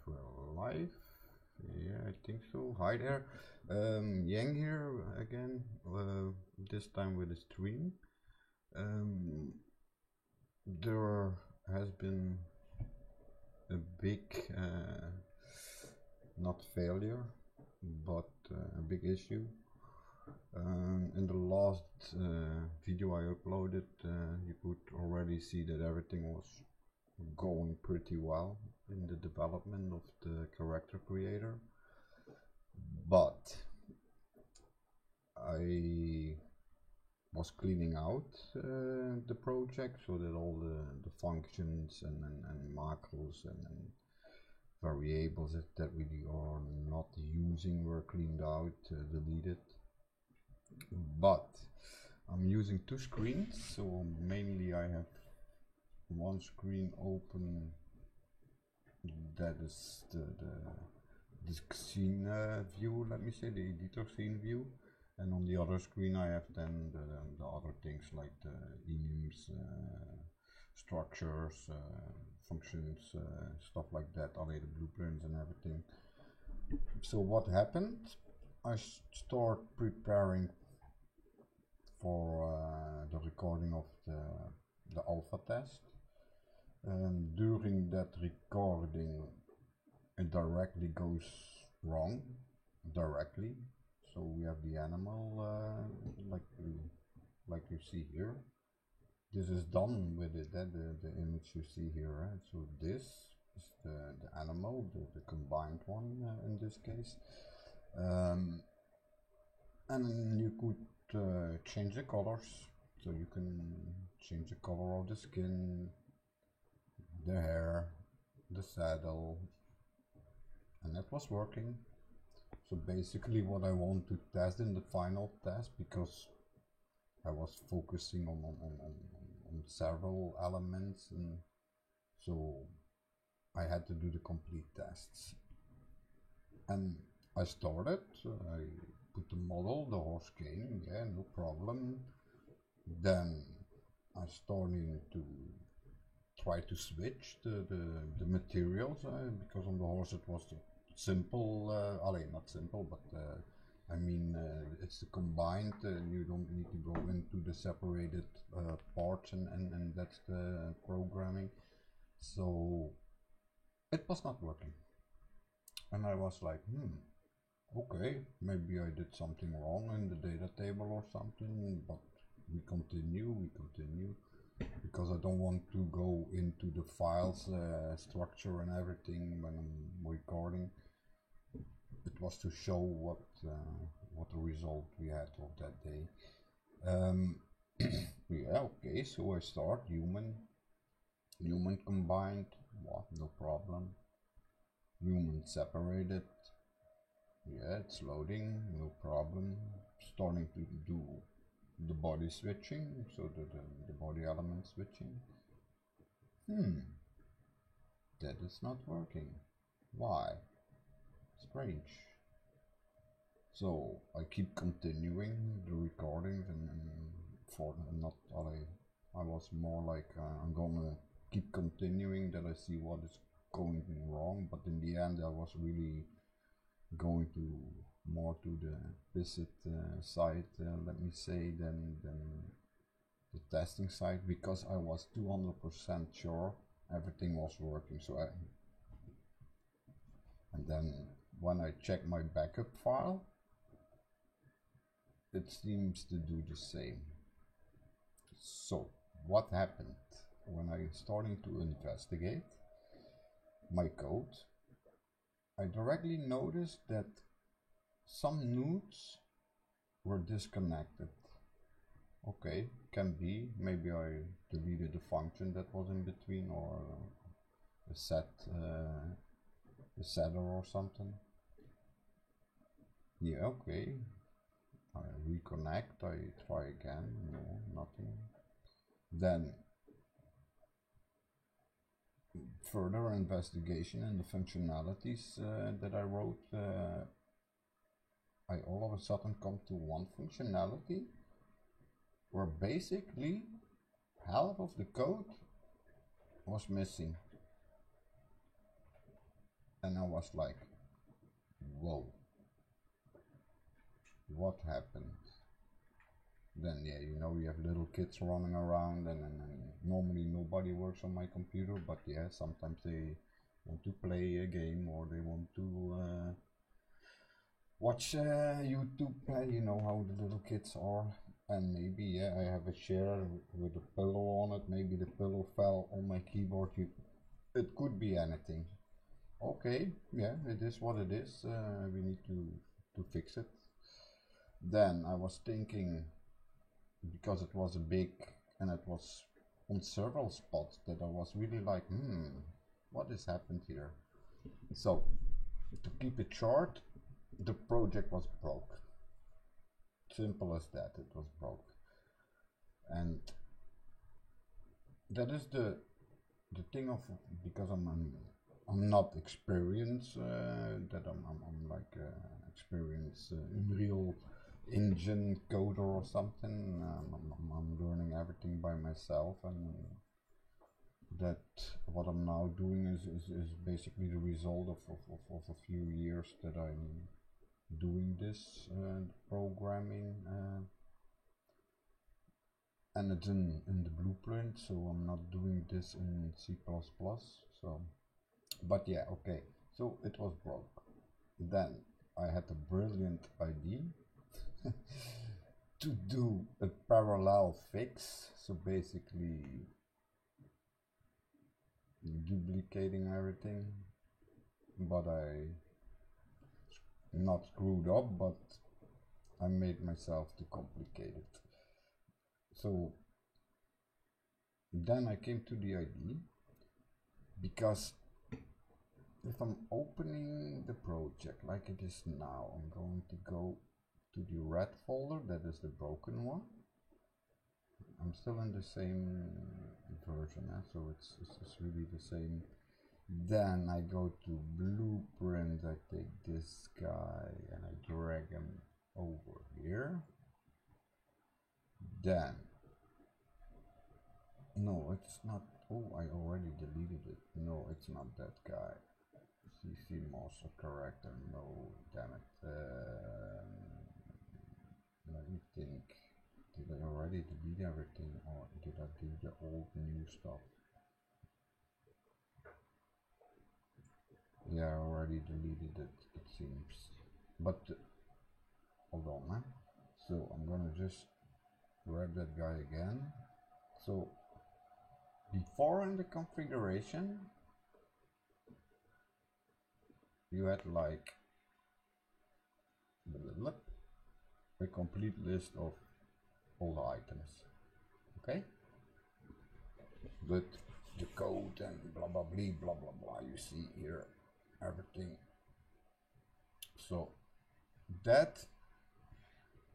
we're live. Yeah, I think so. Hi there. Yang here again, this time with a stream. There has been a big, not failure, but a big issue. In the last video I uploaded, you could already see that everything was going pretty well in the development of the character creator, but I was cleaning out the project so that all the functions and macros and variables that we are not using were cleaned out, deleted. But I'm using two screens, so mainly I have one screen open, that is the scene view, let me say, the editor scene view, and on the other screen I have then the other things like the enums, structures, functions, stuff like that, all the blueprints and everything. So what happened, I start preparing for the recording of the alpha test. During that recording it directly goes wrong, directly. So we have the animal like you see here. This is done with it, the image you see here, right? So this is the animal, the combined one in this case. And you could change the colors, so you can change the color of the skin, the hair, the saddle, and that was working. So basically what I want to test in the final test, because I was focusing on several elements, and so I had to do the complete tests. And I started, I put the model, the horse came, yeah, no problem. Then I started to try to switch the materials, because on the horse it was simple, not simple, but I mean it's combined, you don't need to go into the separated parts, and that's the programming. So it was not working, and I was like, okay, maybe I did something wrong in the data table or something, but we continue, because I don't want to go into the files structure and everything when I'm recording. It was to show what the result we had of that day. Yeah, okay, so I start human combined, no problem. Human separated, yeah, it's loading, no problem. Starting to do the body switching, so the body element switching. That is not working. Why? Strange. So I keep continuing the recordings, and for not I was more like I'm gonna keep continuing that I see what is going wrong, but in the end I was really going to more to the visit side, let me say, than the testing side, because I was 200% sure everything was working. So and then when I check my backup file, it seems to do the same. So what happened when I starting to investigate my code? I directly noticed that some nodes were disconnected. Okay, can be, maybe I deleted the function that was in between, or a setter or something. Yeah, okay, I reconnect, I try again, no, nothing. Then further investigation in the functionalities that I wrote, I all of a sudden come to one functionality where basically half of the code was missing. and I was like, whoa, what happened? Then yeah, you know, you have little kids running around, and normally nobody works on my computer, but yeah, sometimes they want to play a game or they want to watch YouTube. You know how the little kids are. And maybe yeah, I have a chair with a pillow on it. Maybe the pillow fell on my keyboard. It could be anything. Okay, yeah, it is what it is. We need to fix it. Then I was thinking, because it was a big and it was on several spots, that I was really like, what has happened here? So to keep it short, the project was broke. Simple as that. It was broke, and that is the thing of, because I'm not experienced, that I'm like experienced Unreal Engine coder or something. I'm learning everything by myself, and that what I'm now doing is basically the result of a few years that I'm doing this programming, and it's in the blueprint, so I'm not doing this in C++. So, but yeah, okay, so it was broke. Then I had a brilliant idea to do a parallel fix, so basically duplicating everything, but I not screwed up, but I made myself too complicated. So then I came to the idea, because if I'm opening the project like it is now, I'm going to go to the red folder, that is the broken one. I'm still in the same version, so it's really the same. Then I go to blueprint, I take this guy and I drag him over here. Then, no, it's not. Oh, I already deleted it. No, it's not that guy. CC master character. No, damn it. Let me think. Did I already delete everything, or did I do the old new stuff? Yeah, I already deleted it seems. But hold on, man. So I'm gonna just grab that guy again. So before in the configuration, you had like a complete list of all the items, okay, with the code and blah blah blah blah blah blah. You see here everything. So that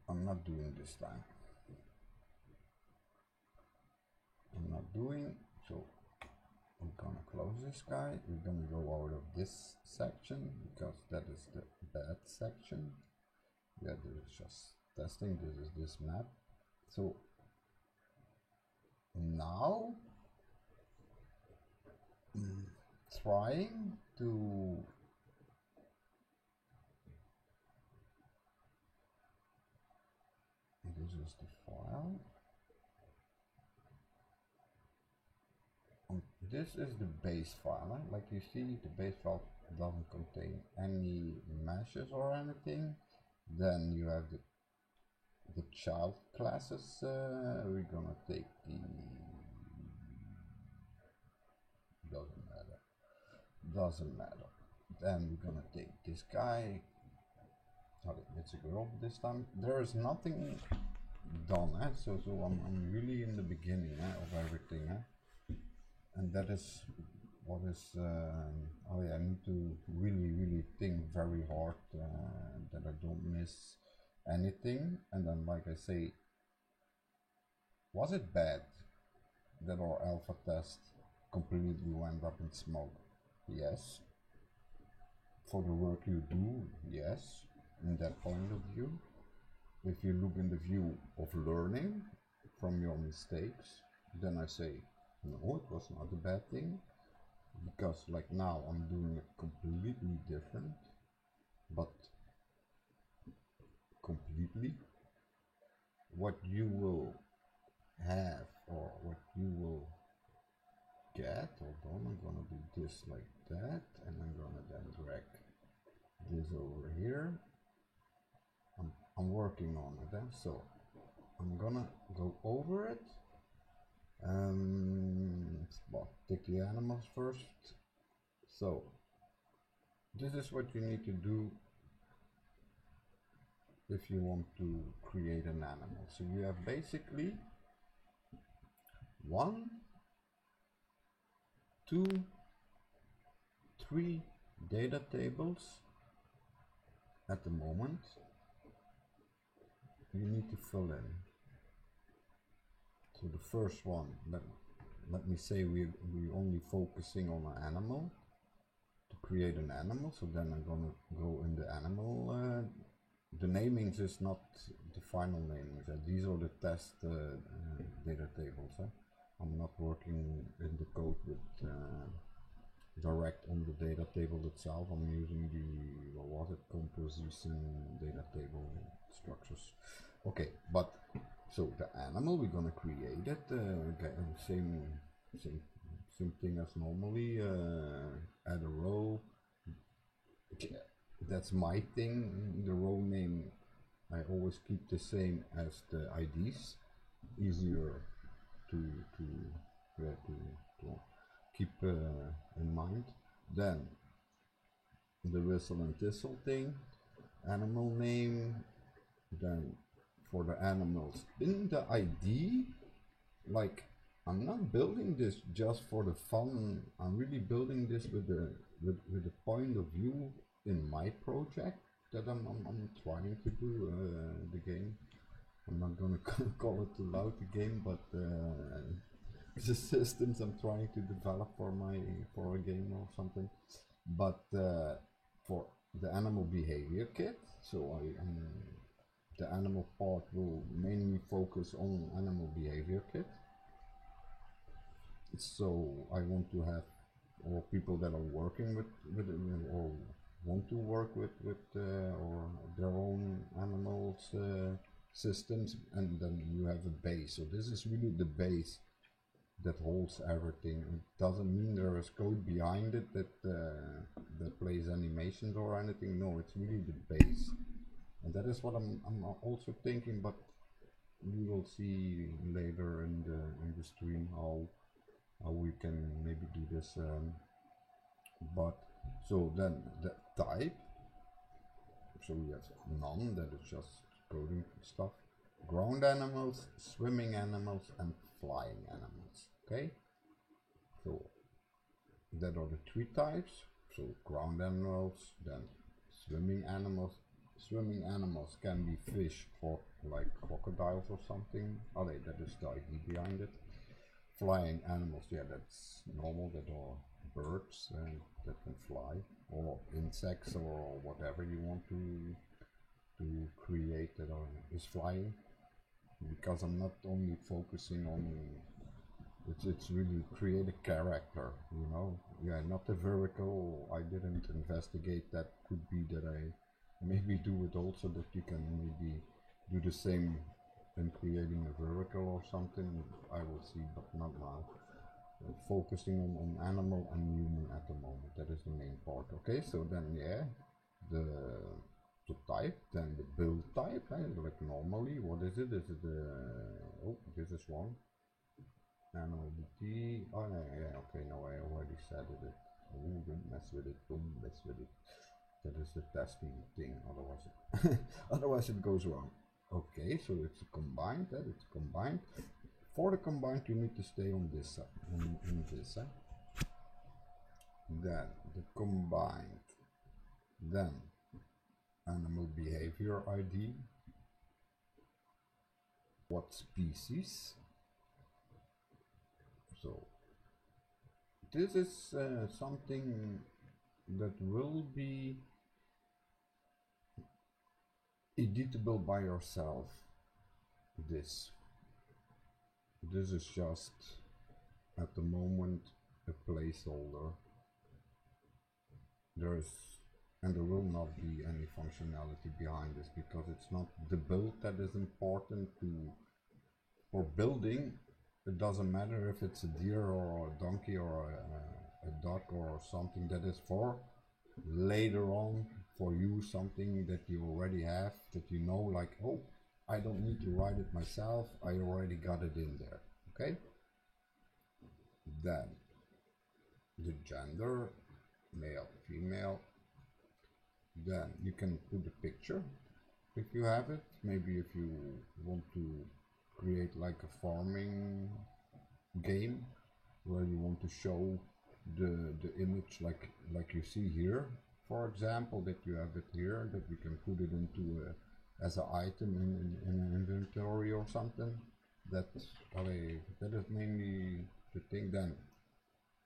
I'm not doing this time. I'm not doing. So I'm gonna close this guy. We're gonna go out of this section because that is the bad section. Yeah, this is just testing. This is this map. So now trying to this is the file. This is the base file. Like you see, the base file doesn't contain any meshes or anything. Then you have the child classes. We're gonna take the doesn't matter. Then we're gonna take this guy. Okay, it's a girl this time. There is nothing done, so I'm really in the beginning of everything, and that is what is. Oh yeah, I need to really think very hard that I don't miss anything. And then, like I say, was it bad that our alpha test completely went up in smoke? Yes. For the work you do, yes. In that point of view, if you look in the view of learning from your mistakes, then I say, no, it was not a bad thing. because like now I'm doing it completely different, but completely what you will have or what you will get. Hold on, I'm gonna do this like that, and I'm gonna then drag this over here. I'm working on it, so I'm gonna go over it. Well, take the animals first. So this is what you need to do if you want to create an animal. So you have basically 1, 2, 3 data tables at the moment you need to fill in. So the first one, let me say we're only focusing on an animal, to create an animal. So then I'm gonna go in the animal, the namings is not the final namings, these are the test data tables. I'm not working in the code with direct on the data table itself. I'm using the, what was it, composition data table structures. Okay, but so the animal, we're gonna create it, same thing as normally, add a row. That's my thing. The row name I always keep the same as the IDs, easier to keep in mind. Then the whistle and thistle thing, animal name. Then for the animals in the ID, like I'm not building this just for the fun. I'm really building this with the point of view in my project that I'm trying to do the game. I'm not gonna call it too loud the game, but the systems I'm trying to develop for a game or something. But for the animal behavior kit, so the animal part will mainly focus on animal behavior kit. So I want to have or people that are working with or want to work with or their own animals systems, and then you have a base. So this is really the base that holds everything. It doesn't mean there is code behind it that plays animations or anything. No, it's really the base, and that is what I'm also thinking. But we will see later in the stream how we can maybe do this. But so then the type. So we have none, that is just coding stuff. Ground animals, swimming animals, and flying animals. Okay, so that are the 3 types. So ground animals, then swimming animals. Swimming animals can be fish or like crocodiles or something. Okay, that is the idea behind it. Flying animals, yeah, that's normal. That are birds that can fly, or insects, or whatever you want to create that is flying. Because I'm not only focusing on it's really create a character, yeah, not a vertical. I didn't investigate that. Could be that I maybe do it also that you can maybe do the same in creating a vertical or something. I will see, but not now. Focusing on animal and human at the moment. That is the main part. Okay, so then yeah, the type, then the build type, like normally, what is it? Is it oh, this is one. Animal BT. Oh yeah, okay, no, I already said it. Oh, don't mess with it, don't mess with it. That is the testing thing, otherwise otherwise it goes wrong. Okay, so it's combined, it's combined. For the combined, you need to stay on this side, on this side. Then the combined, then animal behavior ID, what species. So this is something that will be editable by yourself. This is just at the moment a placeholder. And there will not be any functionality behind this, because it's not the build that is important for building. It doesn't matter if it's a deer or a donkey or a duck or something. That is for later on, for you, something that you already have, that you know, like, oh, I don't need to write it myself, I already got it in there. Okay, then the gender, male, female. Then you can put a picture if you have it. Maybe if you want to create like a farming game where you want to show the image like you see here, for example, that you have it here, that you can put it into as an item in an inventory or something. That is mainly the thing. Then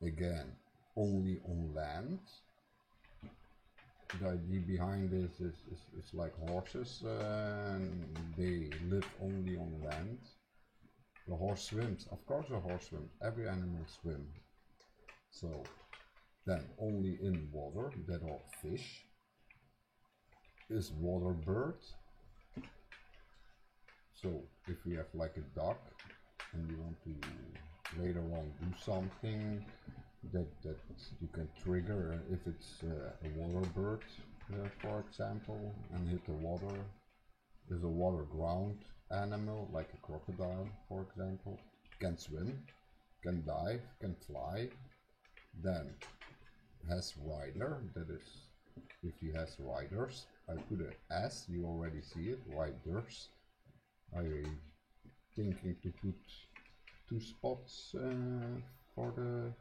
again, only on land. The idea behind this is like horses, and they live only on land. The horse swims, of course a horse swims, every animal swims. So then only in water, that are fish, is water bird. So if you have like a duck and you want to later on do something, that you can trigger if it's a water bird, for example, and hit the water. Is a water ground animal like a crocodile, for example. Can swim, can dive, can fly. Then has rider, that is if he has riders. I put an S, you already see it, riders. I thinking to put 2 spots for the,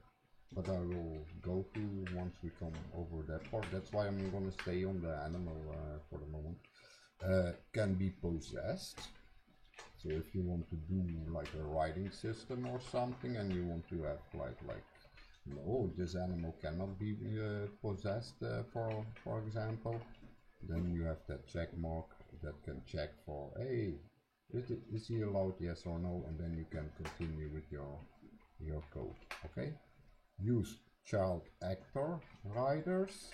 but I will go to once we come over that part. That's why I'm gonna stay on the animal for the moment. Can be possessed. So if you want to do like a riding system or something, and you want to have like no, this animal cannot be possessed, for example, then you have that check mark that can check for, hey, is he allowed, yes or no, and then you can continue with your code. Okay. Use child actor riders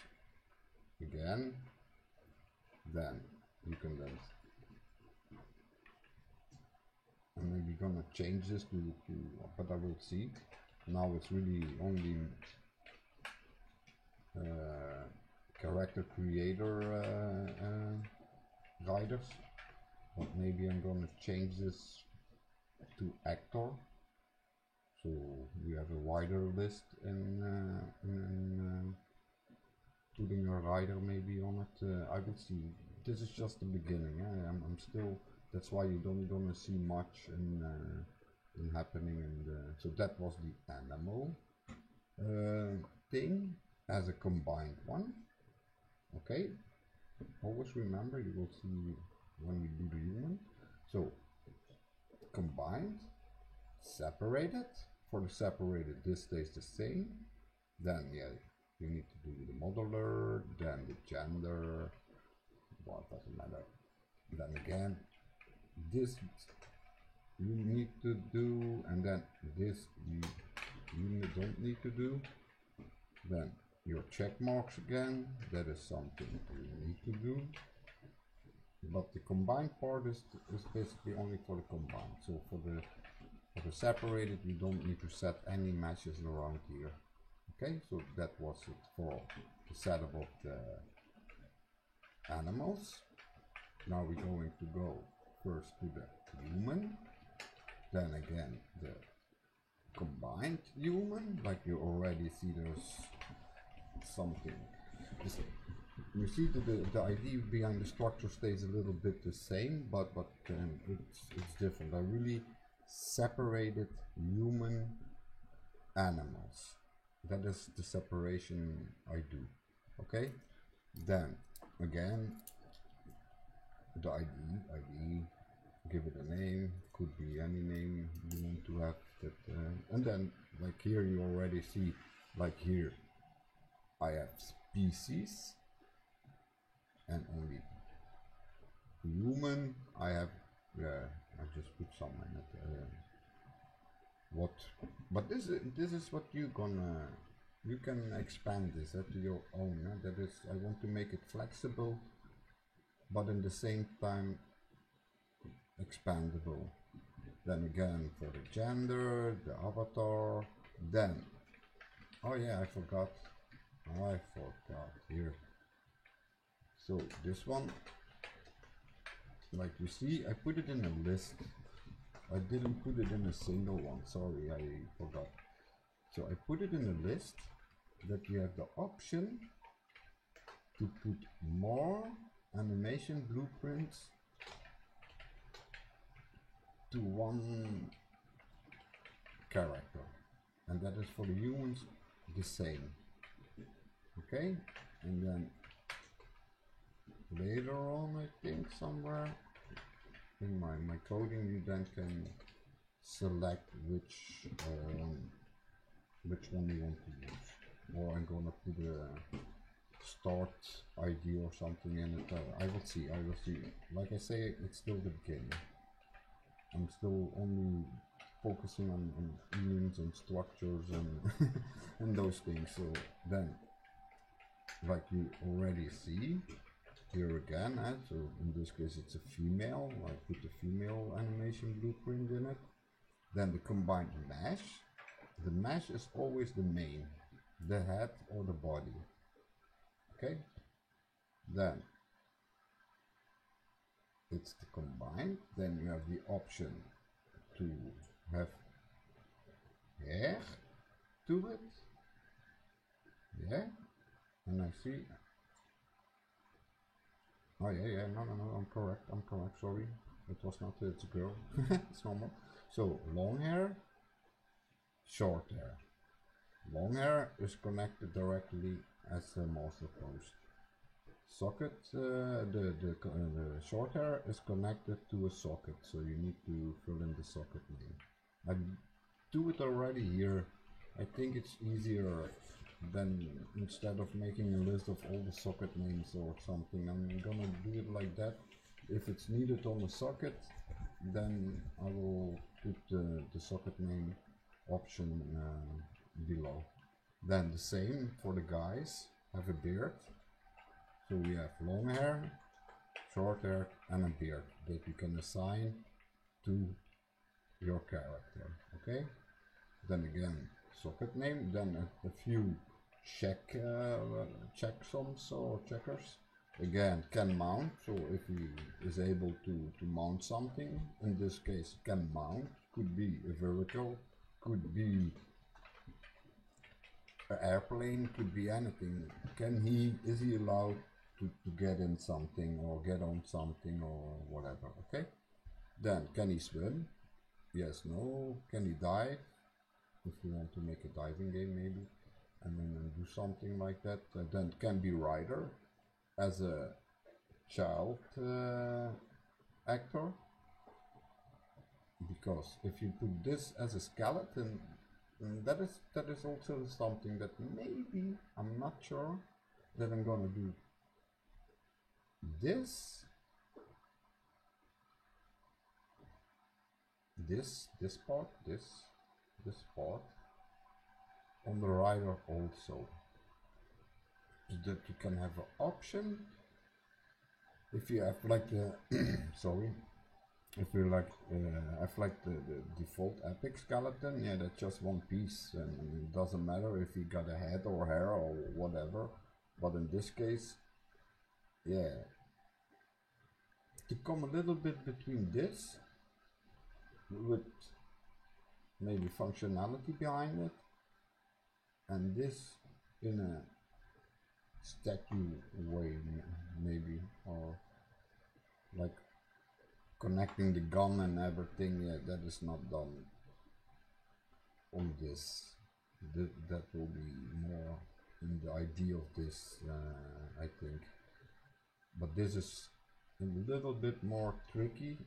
again. Then you can then, I'm maybe gonna change this to but I will see. Now it's really only character creator riders, but maybe I'm gonna change this to actor. So we have a wider list in putting a rider maybe on it. I will see. This is just the beginning. I'm still. That's why you don't gonna see much in happening. And so that was the animal thing as a combined one. Okay. Always remember, you will see when we do the human. So combined, separated. For the separated, this stays the same. Then yeah, you need to do the modeler, then the gender. Well, it doesn't matter. Then again, this you need to do, and then this you don't need to do. Then your check marks again, that is something you need to do. But the combined part is basically only for the combined. So for the separated, you don't need to set any meshes around here. Okay, so that was it for the setup of the animals. Now we're going to go first to the human, then again the combined human. Like you already see, there's something. You see the idea behind the structure stays a little bit the same, but it's different. I really separated human animals. That is the separation I do. Okay, then again the ID, give it a name, could be any name you want to have that, and then like here you already see, like here I have species, and only human I have, I just put some in it, what, but this is what you can expand this to your own. That is, I want to make it flexible, but in the same time expandable. Then again, for the gender, the avatar, then, oh yeah, I forgot here. So this one, like you see, I put it in a list. I didn't put it in a single one, sorry, I forgot. So I put it in a list that you have the option to put more animation blueprints to one character, and that is for the humans the same. Okay, and then later on, I think somewhere in my coding, you then can select which one you want to use. Or I'm gonna put a start ID or something in it. I will see. Like I say, it's still the beginning. I'm still only focusing on meanings and structures and and those things. So then, like you already see here again, so in this case it's a female. I put the female animation blueprint in it. Then the combined mesh. The mesh is always the main, the head or the body. Okay. Then it's the combined. Then you have the option to have hair to it. Yeah, and I see. Oh yeah, no, I'm correct, sorry. It was not, it's a girl. It's normal. So long hair, short hair. Long hair is connected directly as a master post. Socket, the short hair is connected to a socket, so you need to fill in the socket name. I do it already here. I think it's easier than instead of making a list of all the socket names or something. I'm gonna do it like that. If it's needed on the socket, then I will put the socket name option below. Then the same for the guys, have a beard. So we have long hair, short hair and a beard that you can assign to your character. Okay, then again socket name, then a few checksums or checkers. Again, can mount, so if he is able to mount something, in this case can mount, could be a vehicle, could be an airplane, could be anything. Is he allowed to get in something or get on something or whatever? Okay, then can he swim? Yes, no. Can he dive? If you want to make a diving game maybe, and then do something like that. Then can be rider as a child actor, because if you put this as a skeleton, that is also something that maybe, I'm not sure, that I'm gonna do this part on the rider also, so that you can have an option if you have like the sorry, if you like have like the default epic skeleton, yeah, that's just one piece and it doesn't matter if you got a head or hair or whatever. But in this case, yeah, to come a little bit between this with maybe functionality behind it and this in a statue way maybe, or like connecting the gun and everything, yeah, that is not done on this. That will be more in the idea of this, I think. But this is a little bit more tricky.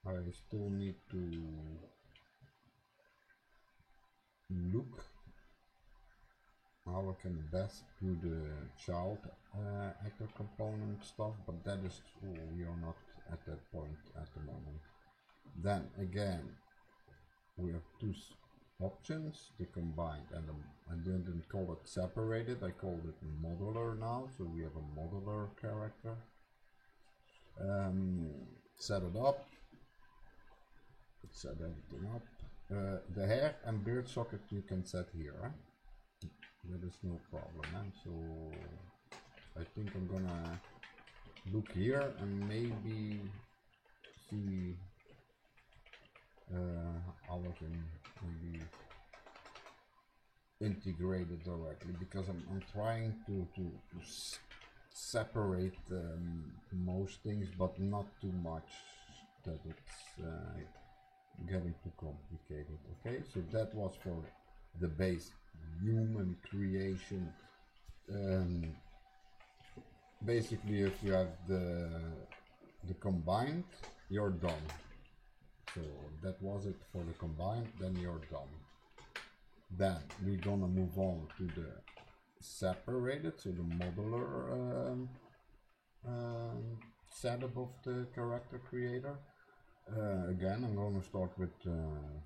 I still need to look how I can best do the child actor component stuff, but that is, we are not at that point at the moment. Then again, we have options, the combined, and I didn't call it separated, I called it modular now, so we have a modular character. Set it up, set everything up. The hair and beard socket you can set here, huh? That is no problem, man. So I think I'm gonna look here and maybe see how I can maybe integrate it directly, because I'm trying to separate most things, but not too much that it's getting too complicated. Okay, so that was for the base human creation. Basically, if you have the combined, you're done. So that was it for the combined, then you're done. Then we're gonna move on to the separated, so the modular setup of the character creator. Again, I'm gonna start with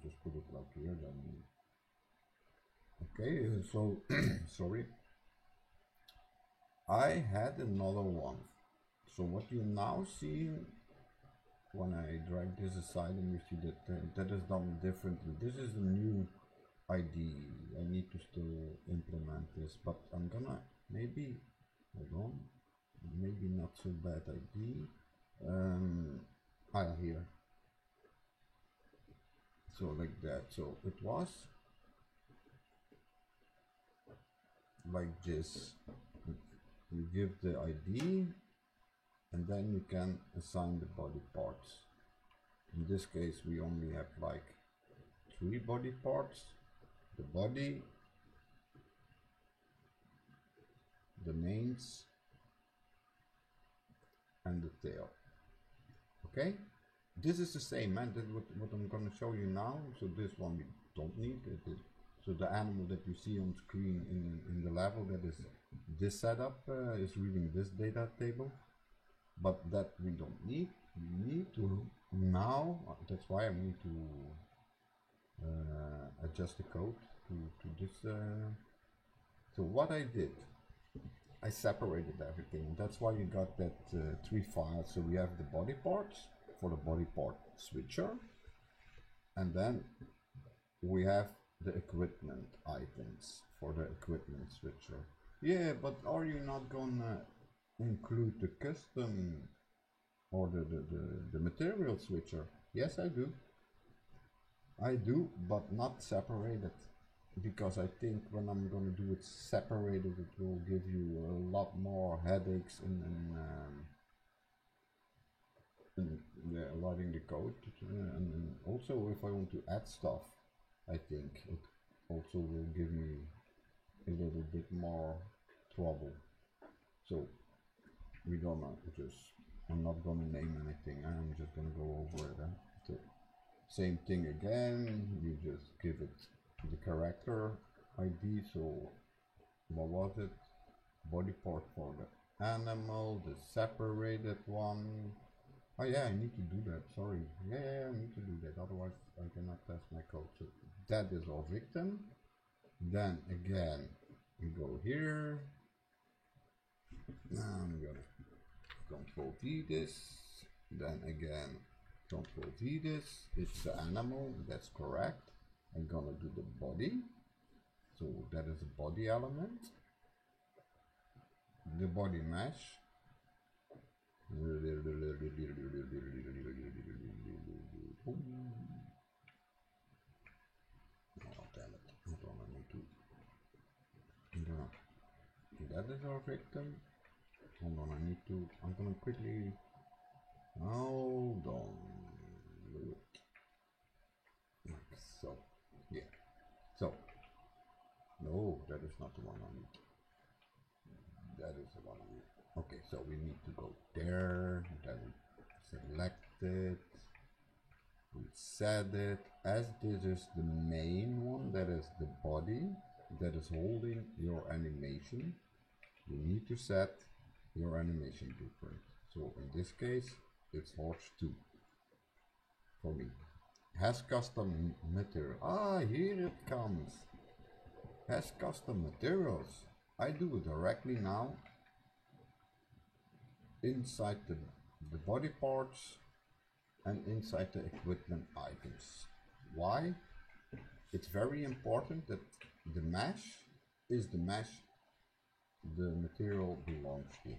just put it like here, then. Okay, so sorry, I had another one. So what you now see when I drag this aside, and you see that that is done differently. This is a new ID. I need to still implement this, but I'm gonna maybe, hold on, maybe not so bad ID. Here. So like that. So it was like this. You give the ID, and then you can assign the body parts. In this case, we only have like 3 body parts: the body, the manes, and the tail. Okay, this is the same, man. That's what I'm gonna show you now. So this one we don't need it. So the animal that you see on screen in the level, that is this setup, is reading this data table, but that we don't need. We need to now, that's why I need to adjust the code to this. So what I did, I separated everything. That's why you got that 3 files. So we have the body parts for the body part switcher, and then we have the equipment items for the equipment switcher. Yeah, but are you not gonna include the custom or the material switcher? Yes, I do. I do, but not separated, because I think when I'm gonna do it separated, it will give you a lot more headaches in writing the code, and also if I want to add stuff, I think it also will give me a little bit more trouble. So we're gonna just, I'm not gonna name anything, I'm just gonna go over it. So same thing again, you just give it the character ID. So what was it? Body part for the animal, the separated one. Oh yeah, I need to do that, sorry. Yeah, I need to do that, otherwise I cannot test my code. So that is our victim. Then again, we go here. Now I'm gonna Control V this. Then again, Control V this. It's the animal, that's correct. I'm gonna do the body. So that is a body element. The body mesh. Oh, damn it. Hold on, I need to. That is our victim. Hold on, I need to. I'm gonna quickly. Hold on. Like so. Yeah. So. No, that is not the one I need. That is the one I need. Okay, so we need to go there, then select it, we set it, as this is the main one, that is the body, that is holding your animation, you need to set your animation blueprint. So in this case, it's horse 2 for me. Has custom material. Ah, here it comes. Has custom materials. I do it directly now inside the body parts and inside the equipment items. Why? It's very important that the mesh is the mesh the material belongs to.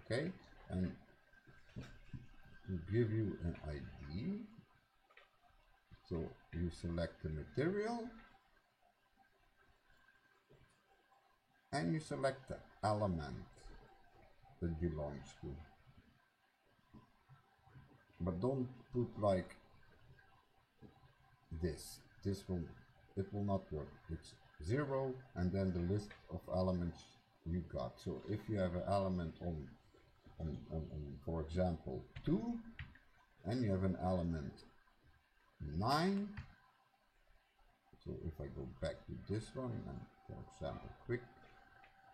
Okay? And to give you an ID, so you select the material and you select the element that belongs to. But don't put like this. It will not work. It's 0 and then the list of elements you got. So if you have an element on for example 2 and you have an element 9, so if I go back to this one and for example quick,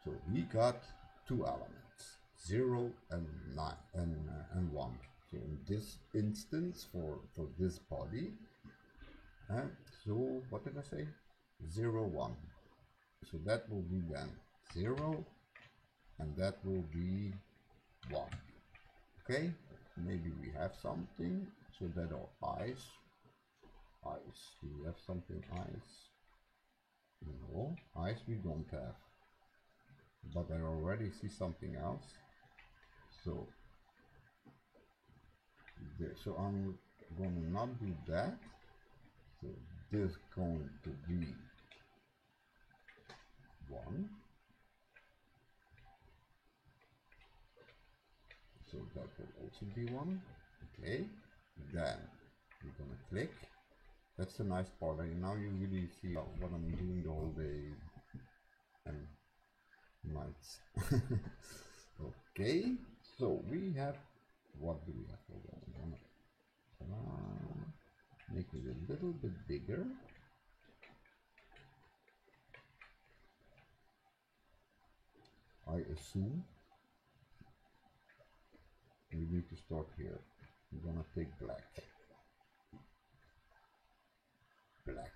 so we got 2 elements, 0 and 9 and 1. So in this instance for this body, so what did I say? 0, 1. So that will be then 0 and that will be 1. Okay, maybe we have something so that our eyes, do we have something eyes? No, eyes we don't have, but I already see something else. So so I'm gonna not do that. So this is going to be 1. So that will also be 1. Okay, then we're gonna click. That's the nice part. Now you really see what I'm doing the whole day and nights. Okay, so we have, what do we have? I'm gonna make it a little bit bigger. I assume we need to start here. I'm gonna take black. Black.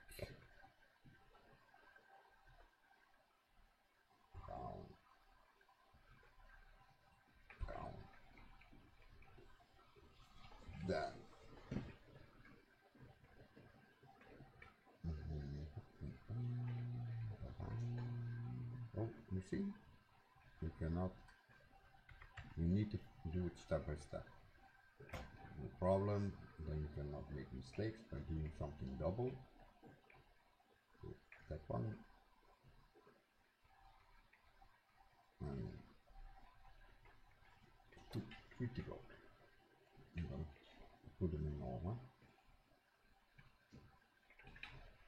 Brown. Brown. Then. Oh, you see? You cannot. You need to do it step by step. No problem. Then you cannot make mistakes by doing something double. So that one. And 3 to go. I'm gonna put them in order.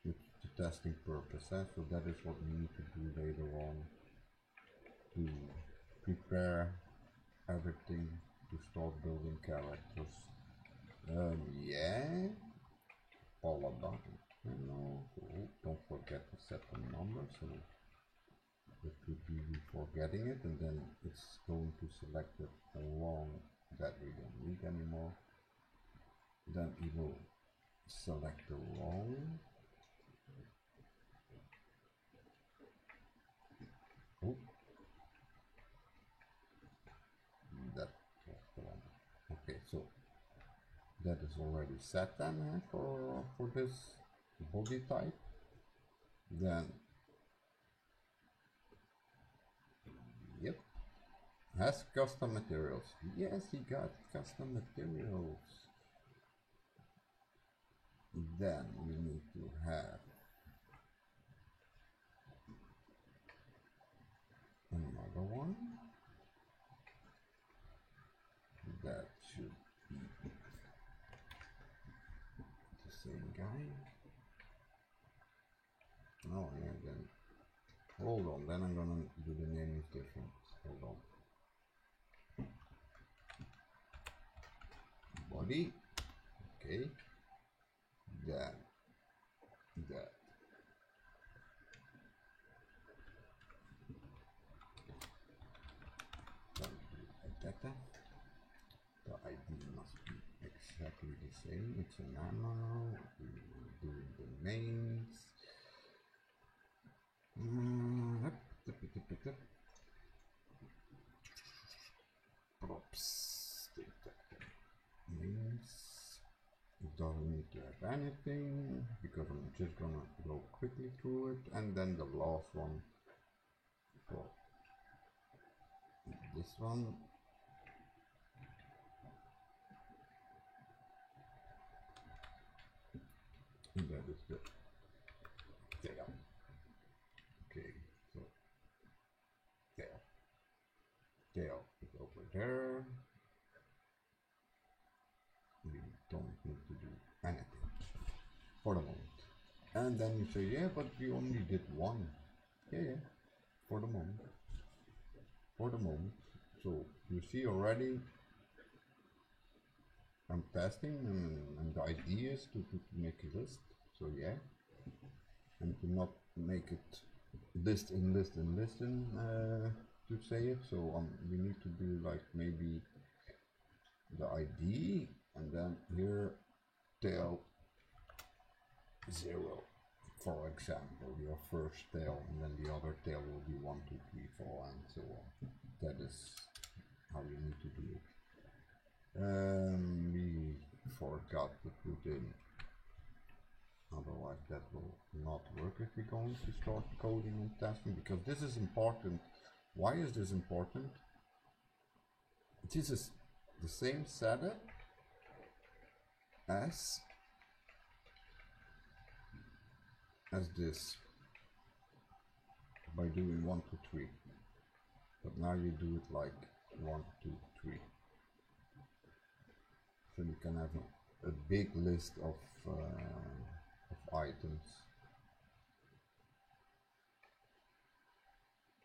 It's the testing purpose, so that is what we need to do later on to prepare everything to start building characters. Yeah, all about it. You know, so don't forget to set the number, so it could be forgetting it, and then it's going to select it along that we don't need anymore. Then it will select the wrong. Oh, that was the one. Okay, so that is already set then for this body type. Then, yep, has custom materials. Yes, he got custom materials. Then we need to have another one that should be the same guy. Oh yeah, then hold on, then I'm gonna do the name is different. Hold on. Body, okay. Then that. Data. The ID must be exactly the same. It's an ammo. We do the mains. Props. Mains. It doesn't need to have anything because I'm just gonna go quickly through it, and then the last one for this one. And that is the tail. Okay, so tail is over there. We don't need to do anything for the moment. And then you say, yeah, but we only did one. Yeah, for the moment. For the moment. So you see already I'm testing, and the idea is to make a list. So yeah, and to not make it listen to say it. So we need to do like maybe the ID, and then here tail 0, for example, your first tail, and then the other tail will be 1, 2, 3, 4, and so on. That is how you need to do it. We forgot to put in, otherwise that will not work if we're going to start coding and testing, because this is important. Why is this important? This is the same setup as this by doing 1, 2, 3, but now you do it like 1, 2, 3. So you can have a big list of items,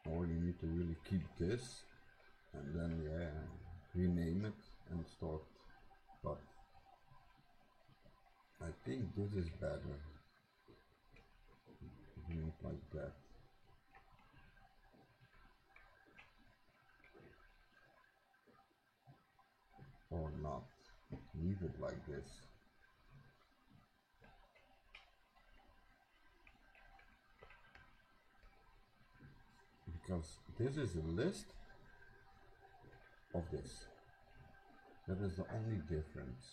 or you need to really keep this and then rename it and start. But I think this is better, doing it like that. Or not, leave it like this. Because this is a list of this. That is the only difference.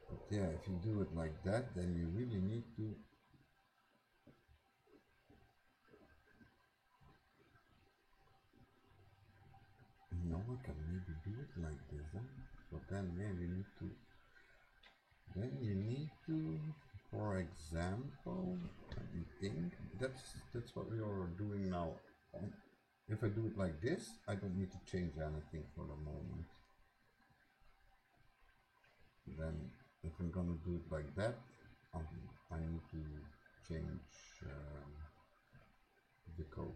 But yeah, if you do it like that, then you really need to I can maybe do it like this, huh? But then you need to, for example, let me think. That's what we are doing now. If I do it like this, I don't need to change anything for the moment. Then if I'm gonna do it like that, I need to change the code.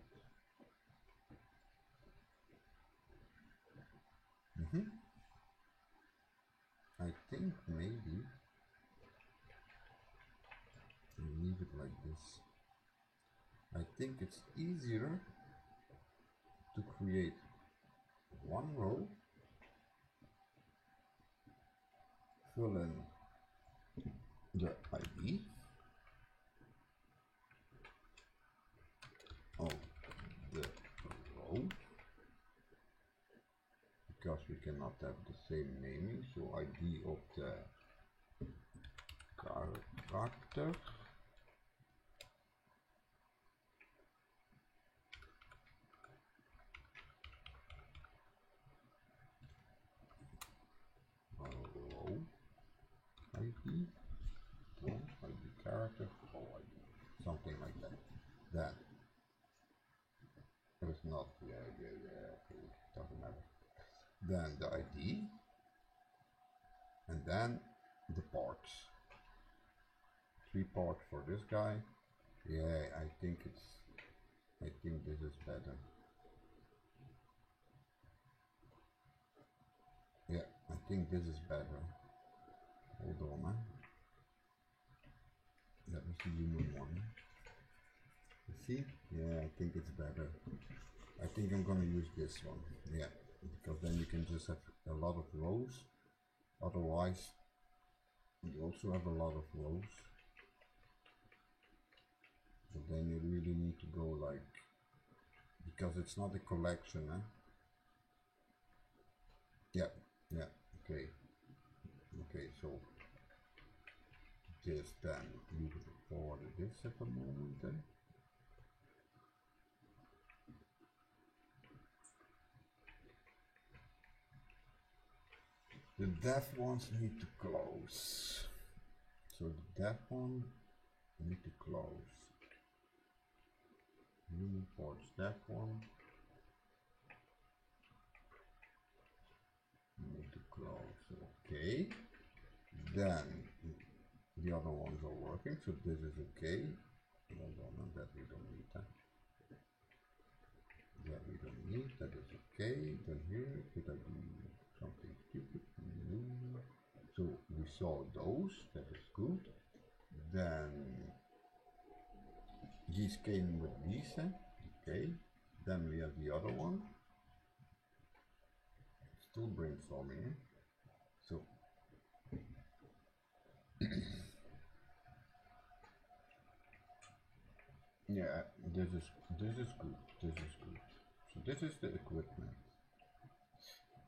I think maybe leave it like this. I think it's easier to create one row, fill in the ID of the row, because we cannot have the same naming, so ID of the character, row ID, row ID character, row ID, something like that. Then it's not, okay, doesn't matter. Then the ID, and then the parts. 3 parts for this guy. Yeah, I think this is better. Yeah, I think this is better. Hold on, man. That was the human one. You see? Yeah, I think it's better. I think I'm gonna use this one. Yeah, because then you can just have a lot of rows. Otherwise, you also have a lot of rows. So then you really need to go like, because it's not a collection, eh? Yeah, yeah, okay. Okay, so this then you forward this at the moment then. The dev ones need to close. So the dev one need to close. Human ports dev one need to close. Okay. Then the other ones are working, so this is okay. No, that we don't need that. That we don't need, that is okay. Then here, did I do something stupid? No. So we saw those, that is good. Then these came with these, okay. Then we have the other one. Still brainstorming, so yeah, this is good. This is good. So this is the equipment.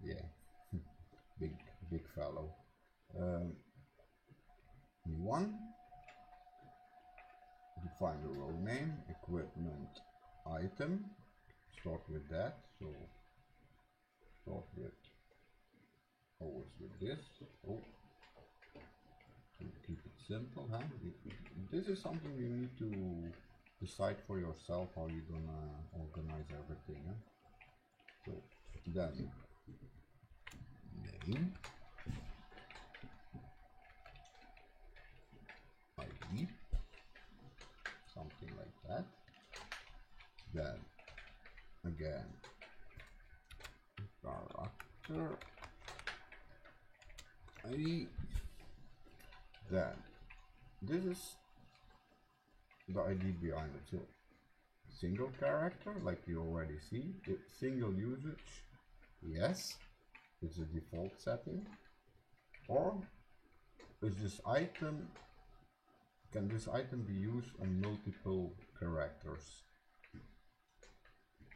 Yeah, big fellow. One. Define the row name, equipment, item. Start with that. So start with always with this. Oh, to keep it simple, huh? This is something you need to decide for yourself how you're gonna organize everything. Huh? So then name, ID, something like that. Then again, character ID. Then this is the ID behind it. So single character, like you already see. Single usage, yes, it's a default setting. Or is this item, can this item be used on multiple characters?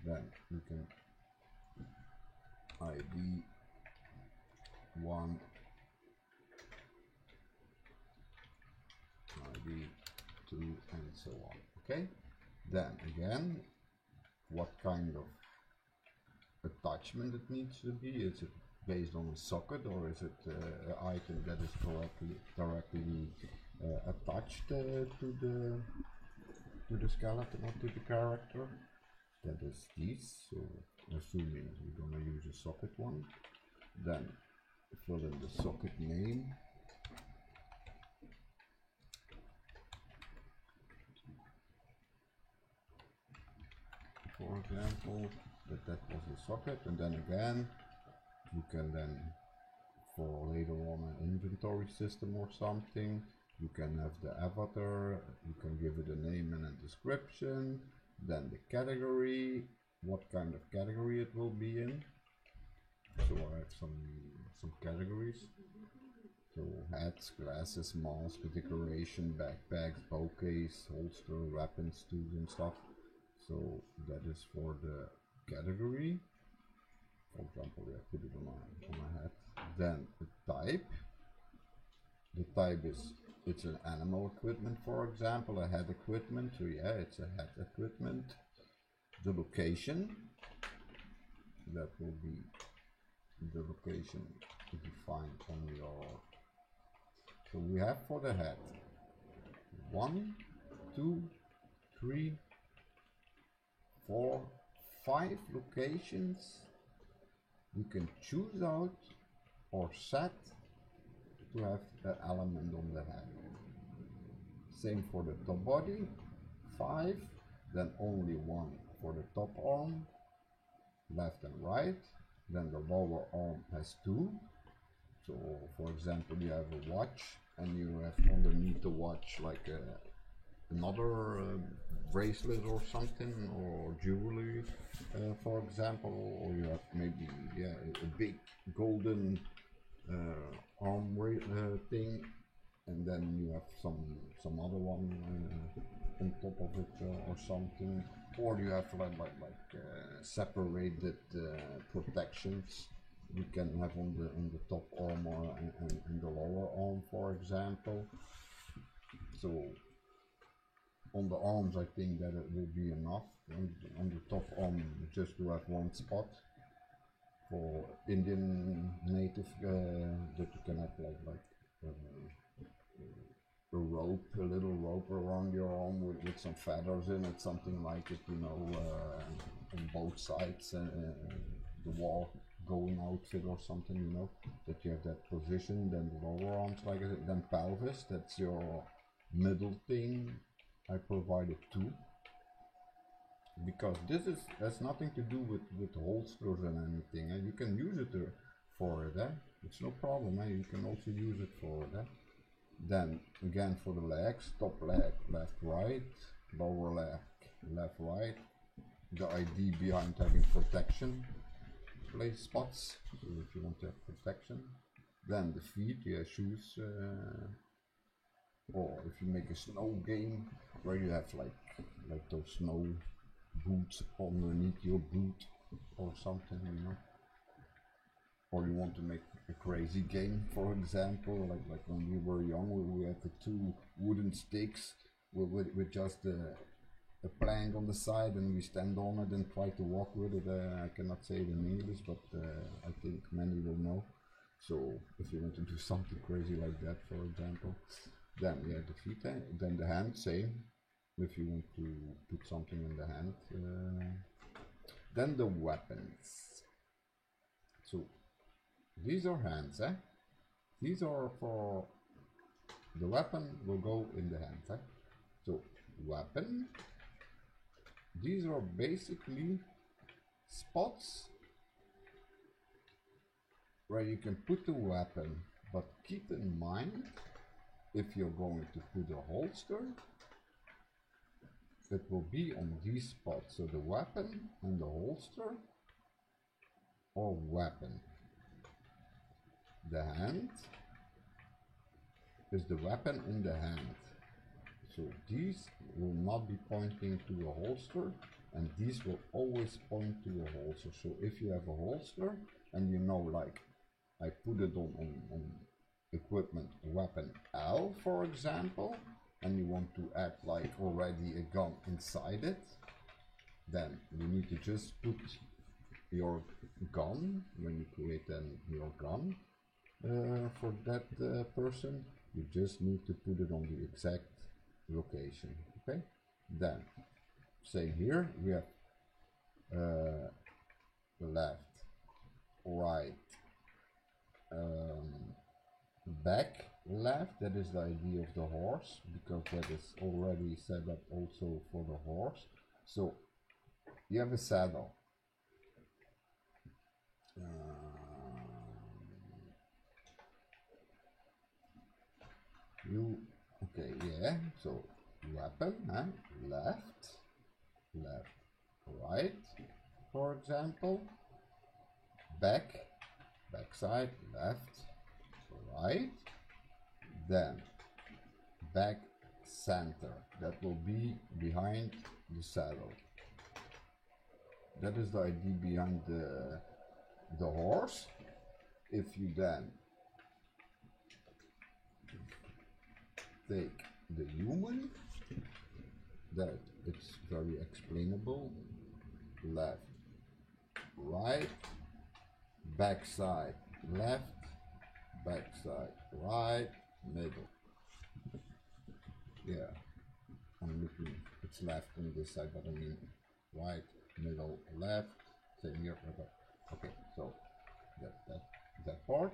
Then you can ID 1, ID 2, and so on. Okay. Then again, what kind of attachment it needs to be? Is it based on a socket, or is it an item that is directly attached to the skeleton or to the character? That is this. So assuming we're gonna use a socket one, then fill in the socket name. For example, that was the socket, and then again you can then, for later on an inventory system or something, you can have the avatar, you can give it a name and a description, then the category, what kind of category it will be in. So I have some categories. So hats, glasses, mask, decoration, backpacks, bouquets, holster, weapons, tools and stuff. So that is for the category. For example, I put it on my hat. Then the type. The type is, it's an animal equipment, for example, a head equipment. So yeah, it's a head equipment. The location, that will be the location defined on your. So we have for the head 1, 2, 3, 4, 5 locations you can choose out or set to have the element on the head. Same for the top body, 5, then only 1 for the top arm, left and right. Then the lower arm has 2. So for example, you have a watch and you have underneath the watch like another bracelet or something, or jewelry, for example, or you have maybe a big golden arm thing, and then you have some other one on top of it or something, or you have like separated protections you can have on the top arm and the lower arm, for example. So on the arms, I think that it will be enough. On the top arm, just to have one spot for Indian native that you can have like a rope, a little rope around your arm with some feathers in it, something like it, you know, on both sides, the wall going outfit or something, you know, that you have that position. Then the lower arms like it, then pelvis, that's your middle thing. I provided two, because this has nothing to do with holsters and anything, and you can use it for it, it's no problem, you can also use it for it. Then again for the legs, top leg left right, lower leg left right, the idea behind having protection place spots, so if you want to have protection. Then the feet, shoes, or if you make a snow game where you have like those snow boots underneath your boot or something, you know, or you want to make a crazy game, for example, like when we were young, we had the two wooden sticks with just a plank on the side, and we stand on it and try to walk with it. I cannot say it in English, but I think many will know. So if you want to do something crazy like that, for example, then the feet, then the hand, same, if you want to put something in the hand. Then the weapons. So these are hands, these are for the weapon will go in the hand, so weapon, these are basically spots where you can put the weapon, but keep in mind, if you're going to put a holster, it will be on these spots, so the weapon and the holster, or weapon. The hand is the weapon in the hand, so these will not be pointing to a holster, and these will always point to a holster. So if you have a holster and you know, like I put it on equipment weapon L, for example, and you want to add like already a gun inside it, then you need to just put your gun, when you create your gun for that person, you just need to put it on the exact location. Okay, then same here, we have left, right, back, left, that is the idea of the horse, because that is already set up also for the horse. So you have a saddle, so weapon, left, right, for example, back side, left, right, then back center, that will be behind the saddle. That is the idea behind the horse. If you then take the human, that it's very explainable, left, right, back side, left, back side, right, middle. I'm looking, it's left on this side, but I mean right, middle, left, same here. Okay, so that part,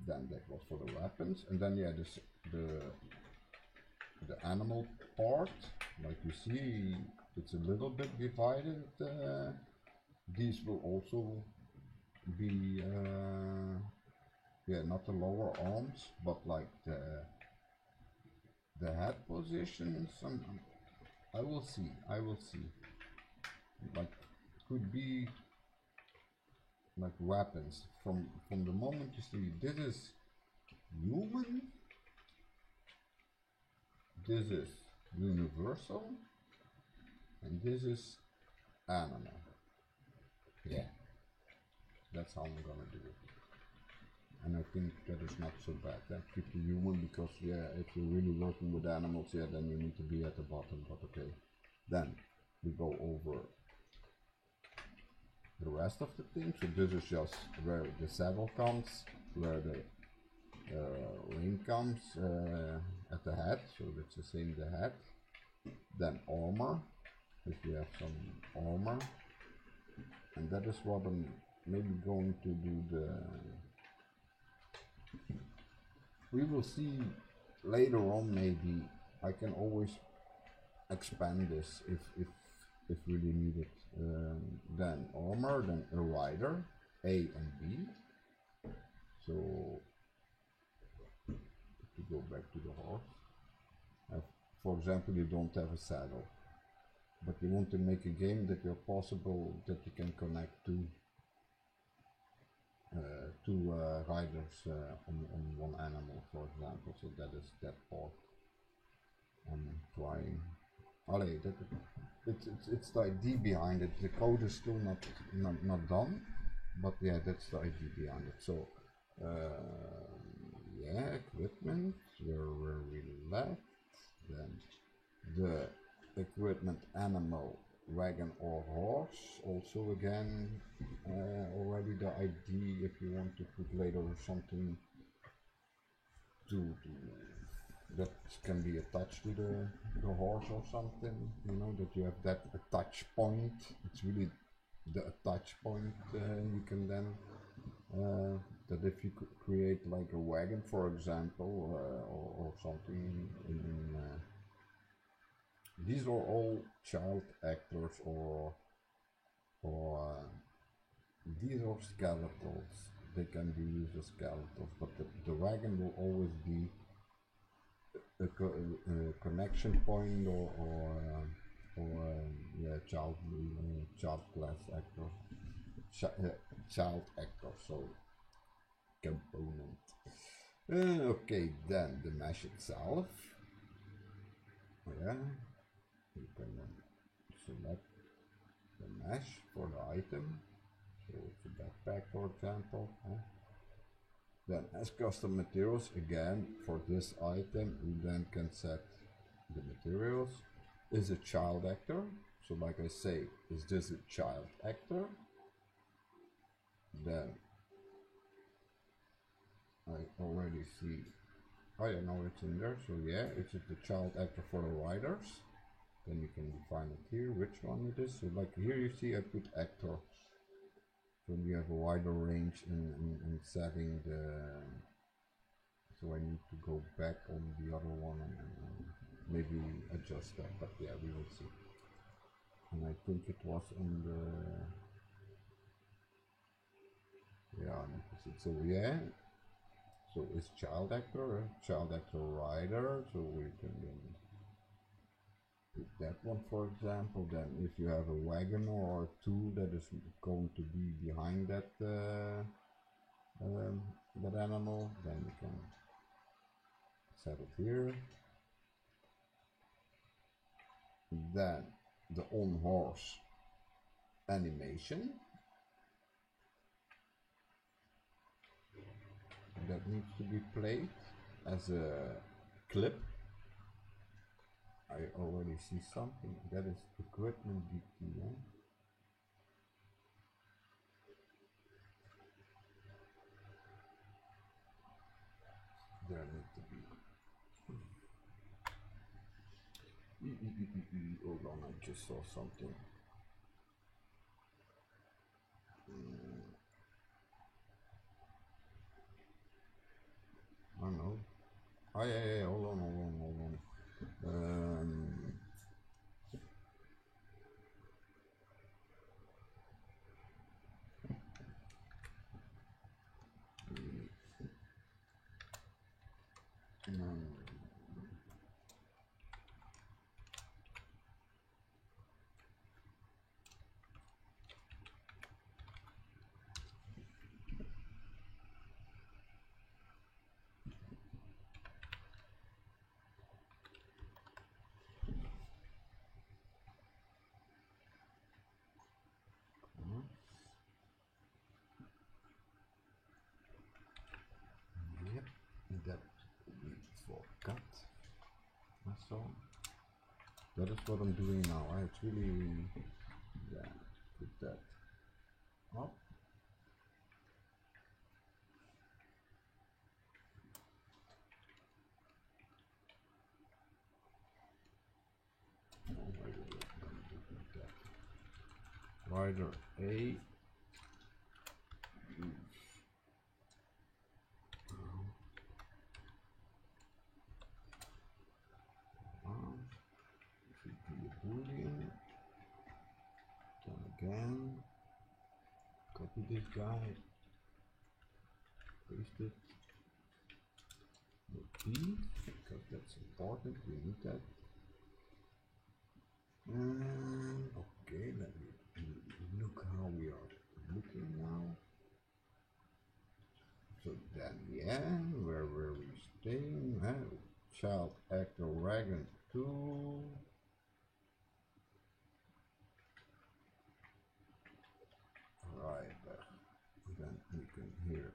then that was for the weapons, and then the animal part, like you see, it's a little bit divided. These will also be not the lower arms, but like the the head positions, I will see. Like, could be like weapons from the moment you see this is human, this is universal, and this is animal. Yeah, that's how I'm gonna do it. And I think that is not so bad. Keep the human, because yeah, if you're really working with animals, yeah, then you need to be at the bottom, but okay. Then we go over the rest of the thing. So this is just where the saddle comes, where the ring comes at the head, so that's the same, the head. Then armor, if you have some armor, and that is what I'm maybe going to do. We will see later on. Maybe I can always expand this if really needed. Then armor, then a rider, A and B. So to go back to the horse, for example, you don't have a saddle, but you want to make a game that you're possible that you can connect two riders on one animal, for example. So that is that part I'm trying. Allee, it's the idea behind it. The code is still not done, but yeah, that's the idea behind it. So yeah, equipment, where we left. Then the equipment, animal, wagon or horse. Also again, already the idea, if you want to put later something to that can be attached to the horse or something, you know, that you have that attach point. It's really the attach point. You can then that if you could create like a wagon, for example, or something these are all child actors, or these are skeletals. They can be used as skeletals, but the wagon will always be a connection point, or yeah, child class actor, child actor. So component. Okay, then the mesh itself. Yeah, you can select the mesh for the item. So it's a backpack, for example. Then as custom materials, again, for this item, you then can set the materials. Is a child actor. So like I say, is this a child actor? Then I already see, oh yeah, now it's in there. So yeah, it's the child actor for the riders. Then you can define it here, which one it is. So like here you see I put actor. So you have a wider range in setting the, so I need to go back on the other one and maybe adjust that, but yeah, we will see. And I think it was on the, yeah, I need to see. So yeah, so it's child actor rider, so we can then put that one, for example. Then if you have a wagon or two that is going to be behind that that animal, then you can set it here. Then the on horse animation that needs to be played as a clip. I already see something that is equipment DPM. There need to be. Hold on, I just saw something. I don't know. Oh yeah, hold on. So that is what I'm doing now. It's really, yeah, put that up. Rider A. Should be a boolean. Then again, copy this guy, paste it. B, because that's important. We need that. Okay, let me look how we are looking now. So then, yeah, where were we staying? Child actor wagon 2. Right, then we can here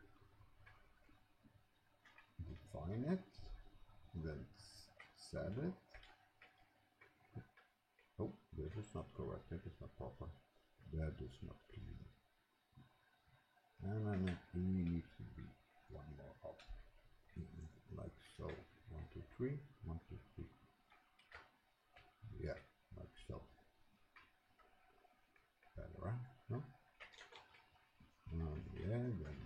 define it, then set it. Oh, this is not correct, that is not proper, that is not clean. And then E needs to be one more up, like so. 1, 2, 3, 1, 2, 3. Yeah, like so. Better, right? No? Yeah, then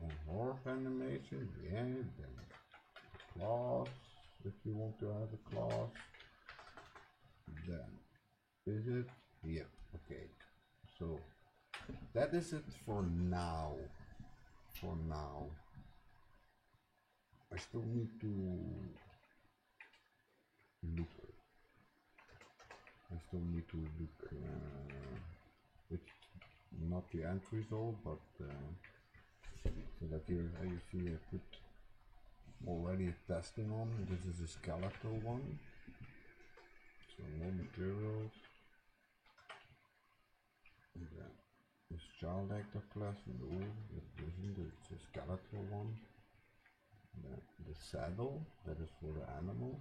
on horse animation, yeah, then class, if you want to have a class. Then, is it? Yep, okay. So, that is it for now. For now. I still need to look. It's not the end result, but so that here you see I put already testing on. This is a skeletal one, so no materials. And then this child actor class, no, it isn't. It's a skeletal one. Then the saddle, that is for the animal.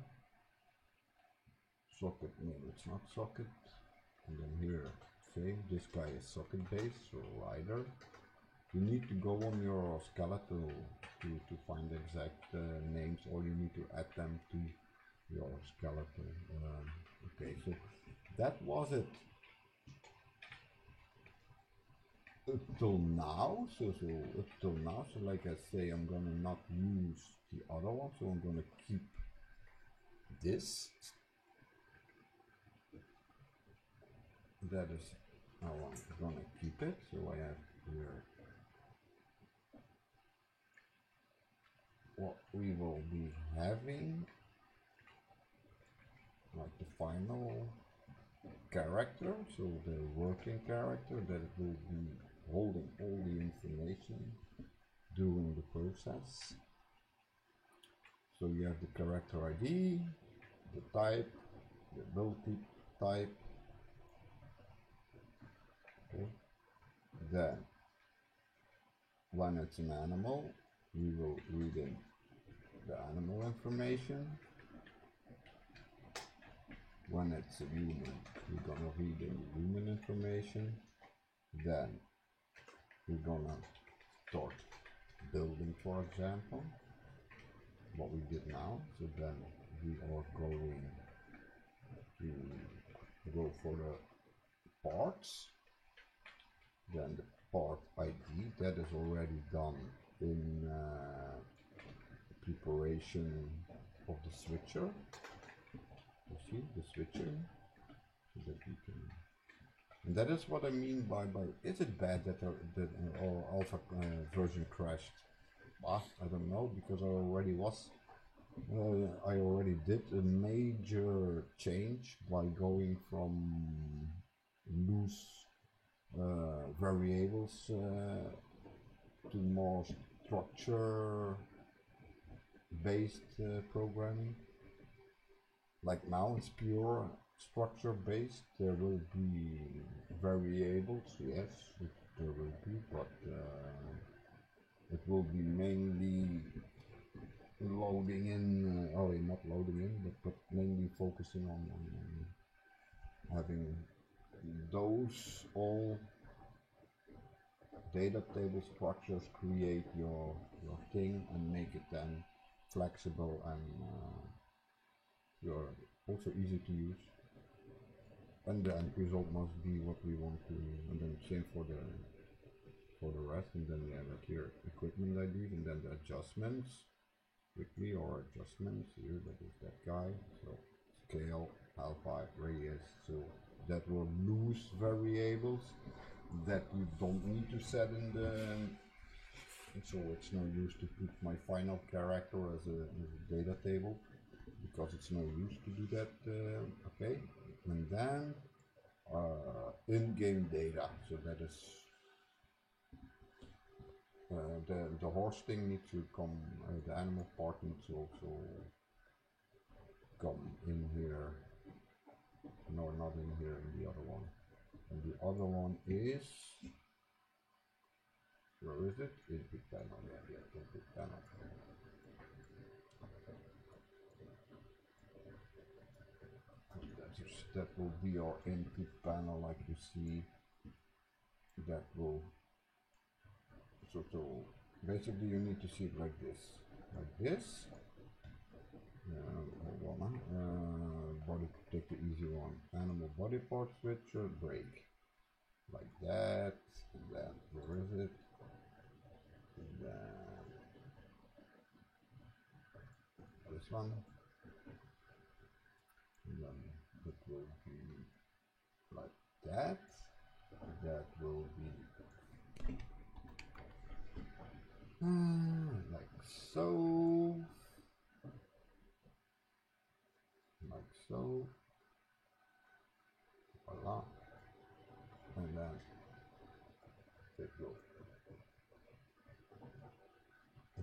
Socket, no, it's not socket. And then here, same, this guy is socket based, so rider. You need to go on your skeletal to find the exact names, or you need to add them to your skeletal. Okay, so that was it up till now. So up till now, so like I say, I'm gonna not use the other one, so I'm gonna keep this. That is how I'm gonna keep it. So I have here what we will be having, like the final character, so the working character that will be holding all the information during the process. So you have the character ID, the type, the ability type. Okay. Then when it's an animal, we will read in the animal information. When it's a human, we're gonna read in the human information. Then we're gonna start building, for example, what we did now. So then we are going to go for the parts. Then the part ID, that is already done in preparation of the switcher. You see the switcher, so that we can. And that is what I mean by is it bad that our alpha version crashed? I don't know, because I already did a major change by going from loose variables to more structure based programming. Like now it's pure structure based. There will be variables, yes, there will be, but it will be mainly loading in only not loading in, but mainly focusing on having those all data table structures create your thing and make it then flexible and you're also easy to use. And the end result must be what we want to, and then same for the rest. And then we have like here equipment IDs, and then the adjustments quickly, or adjustments here, that is that guy. So scale, alpha, radius, so that will lose variables that you don't need to set in the, so it's no use to put my final character as a data table, because it's no use to do that. Okay, and then in-game data, so that is the horse thing needs to come, the animal part needs to also come in here. No, not in here, in the other one. And the other one is, where is it? Input panel, yeah, input panel. That will be our input panel, like you see. That will, so basically you need to see it like this. Hold on, body, take the easy one. Animal body part switcher, break. Like that, and then, where is it? And then, this one. And then it will be like that. That will be like so. Like so. Voila. And then it will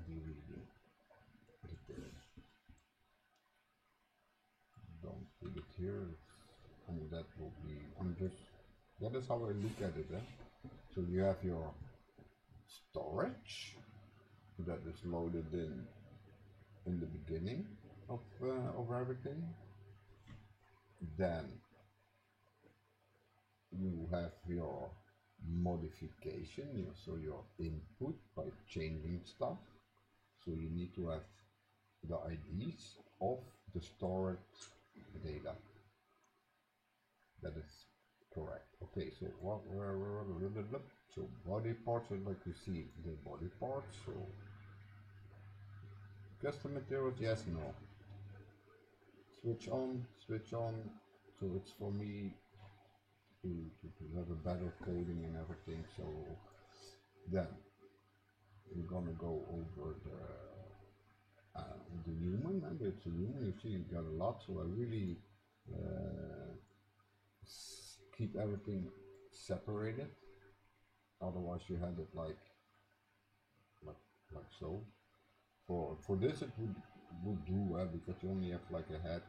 be reading details. Don't put it here, and that will be, that is how I look at it. So you have your storage that is loaded in the beginning of everything. Then you have your modification, so your input by changing stuff. So you need to have the IDs of the stored data. That is correct. Okay, so so body parts, like you see the body parts. So custom materials, yes, no. Switch on. So it's for me to have a better coding and everything. So then we're gonna go over the human, and it's a human. You see, you got a lot. So I really keep everything separated. Otherwise, you had it like so. For this, it would do because you only have like a head,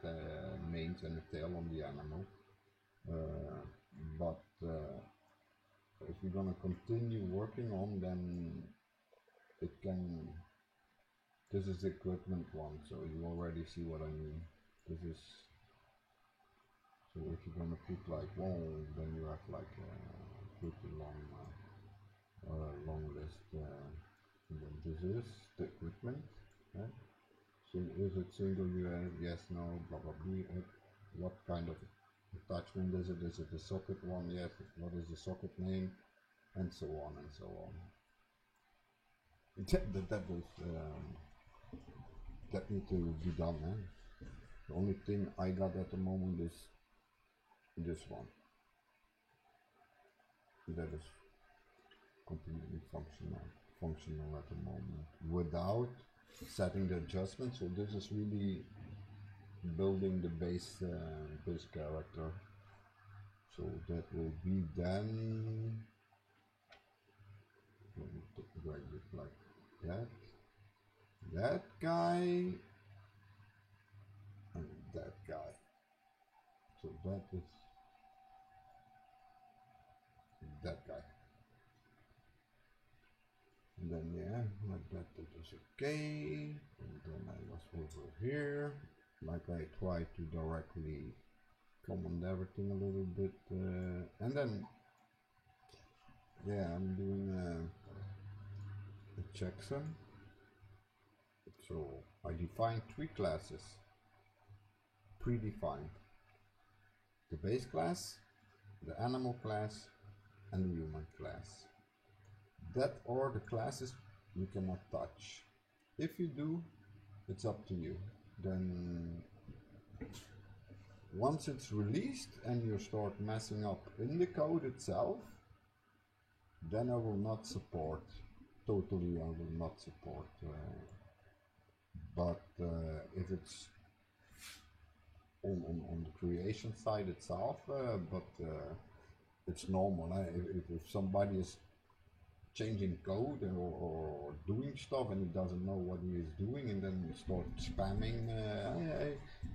manes, and a tail on the animal. But if you're gonna continue working on, then it can. This is the equipment one, so you already see what I mean. This is, so if you're gonna put like one, then you have like a pretty long list. And then this is the equipment. Right? So is it single UAS? Yes, no, blah blah blah. What kind of attachment is it? Is it the socket one? Yes. What is the socket name? And so on and so on. That needs to be done. The only thing I got at the moment is this one. That is completely functional at the moment without setting the adjustments. So this is really building the base character. So that will be then. Let me drag it like that. That guy and that guy. So that is that guy. And then yeah, like that, it is okay. And then I was over here, like I tried to directly command everything a little bit, and then yeah, I'm doing a checksum. So I define three classes, predefined: the base class, the animal class, and the human class. That are the classes you cannot touch. If you do, it's up to you. Then once it's released and you start messing up in the code itself, then I will not support. Totally, I will not support. But if it's on the creation side itself, it's normal. If somebody is changing code or doing stuff and he doesn't know what he is doing, and then start spamming,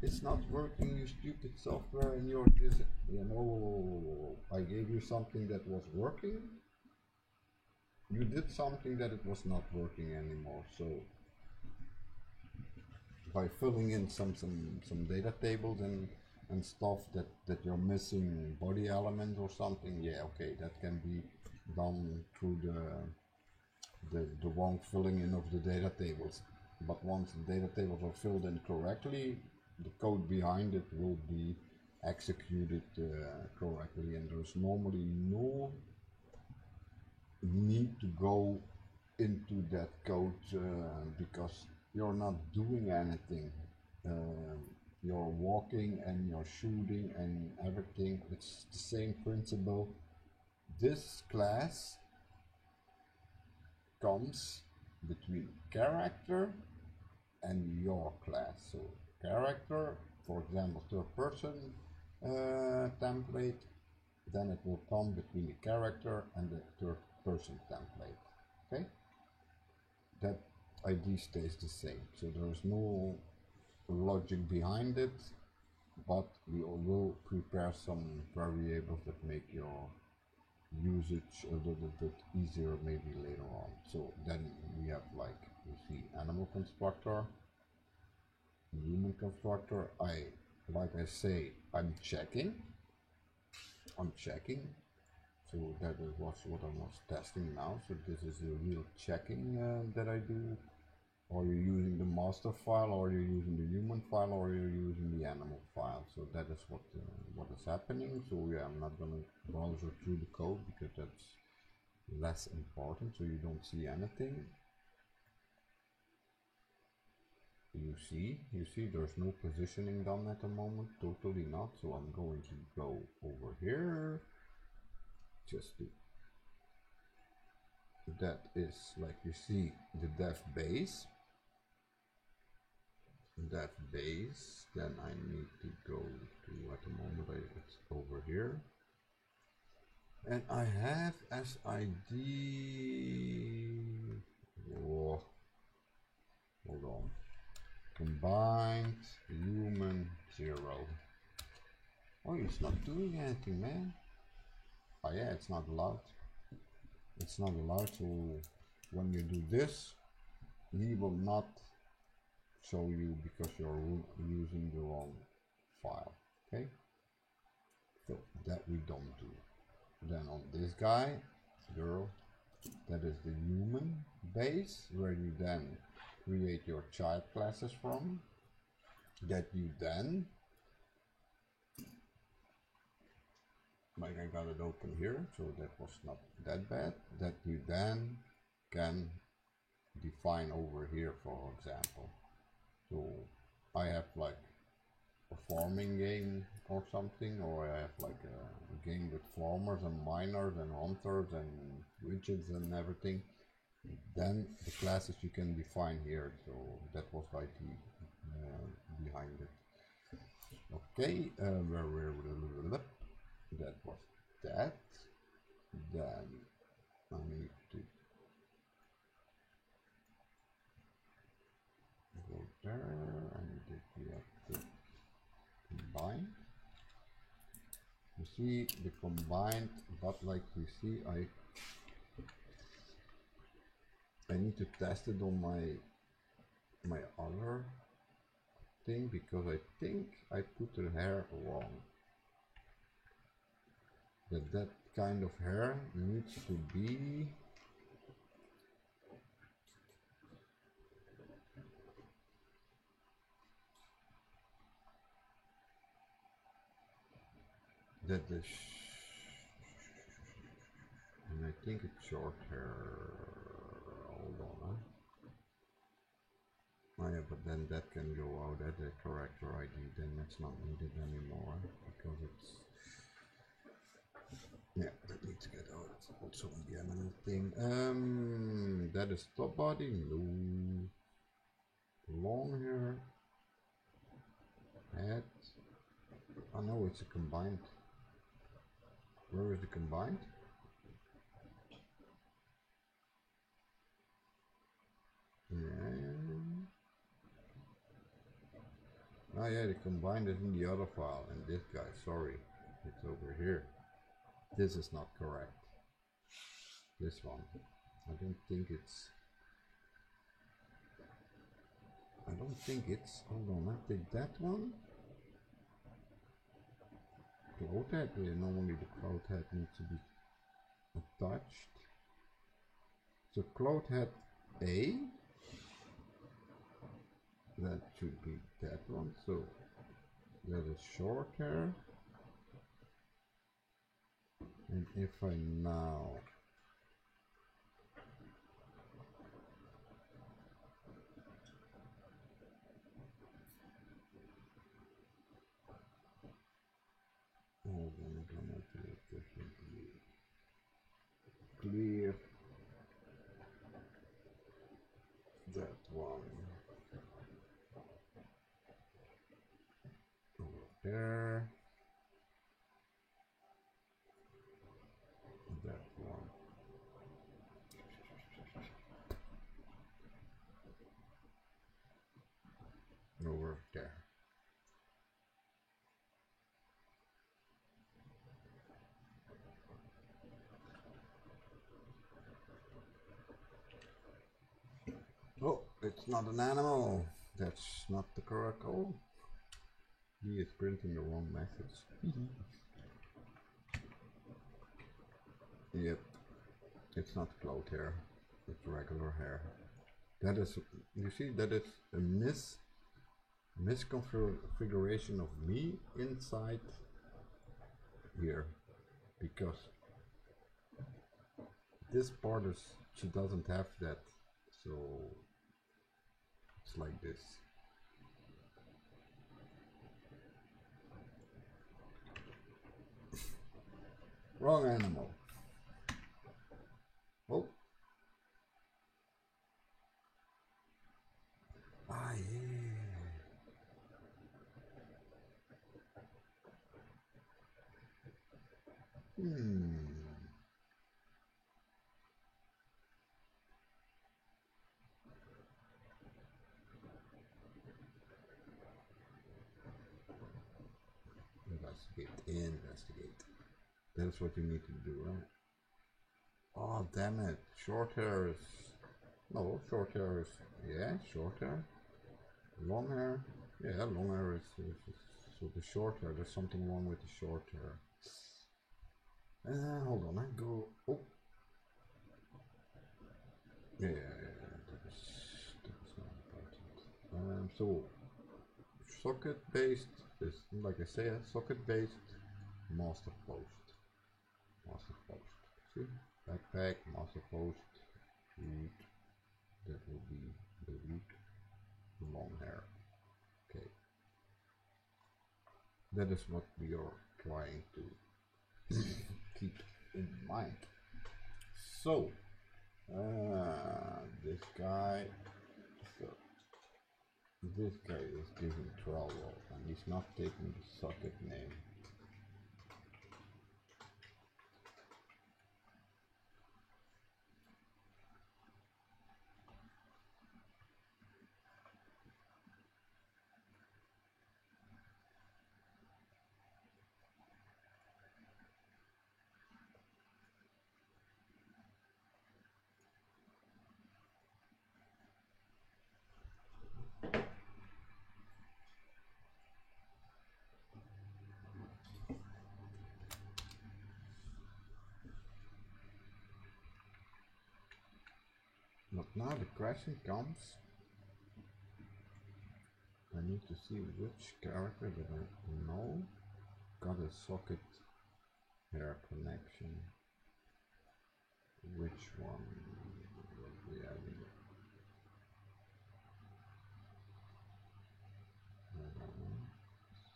it's not working, you stupid software, and you're this, you know, I gave you something that was working, you did something that it was not working anymore. So by filling in some data tables and stuff that you're missing body element or something, yeah, okay, that can be done through the wrong filling in of the data tables. But once the data tables are filled in correctly, the code behind it will be executed correctly, and there's normally no need to go into that code because you're not doing anything. You're walking and you're shooting and everything. It's the same principle. This class comes between character and your class. So character, for example, third person template, then it will come between the character and the third person template. Okay, that ID stays the same, so there's no logic behind it, but we will prepare some variables that make your usage a little bit easier maybe later on. So then we have, like you see, animal constructor, human constructor. Like I say, I'm checking, so that was what I was testing now. So this is the real checking that I do. Are you using the master file, or you're using the human file, or you're using the animal file? So that is what is happening. So yeah, I'm not gonna browse through the code because that's less important, so you don't see anything. You see there's no positioning done at the moment, totally not. So I'm going to go over here, just to, that is, like you see, the dev base, then I need to go to, at the moment it's over here, and I have as ID, oh, hold on, combined human 0. Oh, it's not doing anything, man. Oh yeah, it's not allowed. It's not allowed. So when you do this, he will not show you because you're using the wrong file. Okay, so that we don't do. Then on this guy, girl, that is the human base, where you then create your child classes from, that you then, like I got it open here, so that was not that bad, that you then can define over here, for example. So I have like a farming game or something, or I have like a game with farmers and miners and hunters and widgets and everything. Then the classes you can define here. So that was like the behind it. Okay, that was that. Then I need to go there, and we have to combine. You see the combined, but like you see, I need to test it on my other thing because I think I put the hair wrong. That kind of hair needs to be that the and I think it's short hair. Hold on, huh? Oh yeah, but then that can go out at the character ID, then that's not needed anymore because it's yeah, that needs to get out. It's also in the animal thing. That is top body, no. Long hair, head. Oh no, it's a combined. Where is the combined? Yeah. Oh yeah, the combined is in the other file, and this guy, sorry, it's over here. This is not correct. This one. I don't think it's, hold on, I take that one. Cloud head, yeah, normally the cloud head needs to be attached. So cloud head A, that should be that one, so that is short hair. And if I now hold on, I'm gonna do it differently. Clear that one over there. That one over there. Oh, it's not an animal. That's not the correct. Oh, he is printing the wrong message. Yep, it's not cloud hair. It's regular hair. That is, you see, that is a misconfiguration of me inside here, because this part is, she doesn't have that, so it's like this. Wrong animal. Oh. Ah, yeah. Investigate. That's what you need to do, right? Oh, damn it. Short hair is... No, short hair is... Yeah, short hair. Long hair. Yeah, long hair is so the short hair, there's something wrong with the short hair. Hold on, I go... Oh. Yeah, that's not important. So, socket based is, like I say, socket based master post. Master post. See? Backpack, master post, root. That will be the root. Long hair. Okay. That is what we are trying to keep in mind. So, this guy is giving trouble and he's not taking the socket name. But now the crashing comes. I need to see which character that I know got a socket hair connection. Which one will be adding?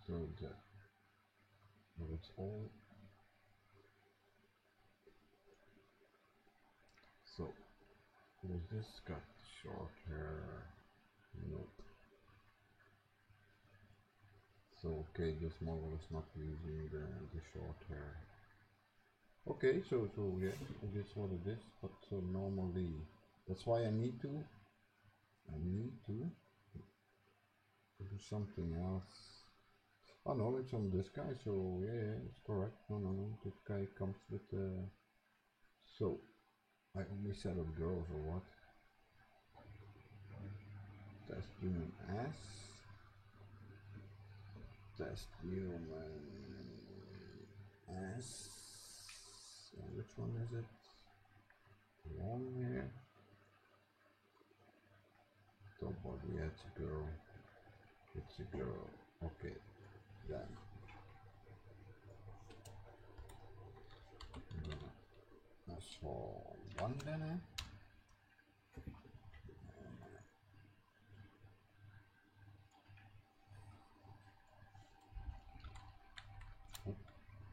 So that it's all. So was this got short hair? Nope. So okay, this model is not using the short hair. Okay, so yeah, it is what it is. But so normally, that's why I need to do something else. Oh no, it's on this guy. So yeah, it's correct. No, this guy comes with so I only set up girls or what? Test human S. Test human S. Which one is it? Long hair. Top body, it's a girl. It's a girl. Okay. Then that's for one then.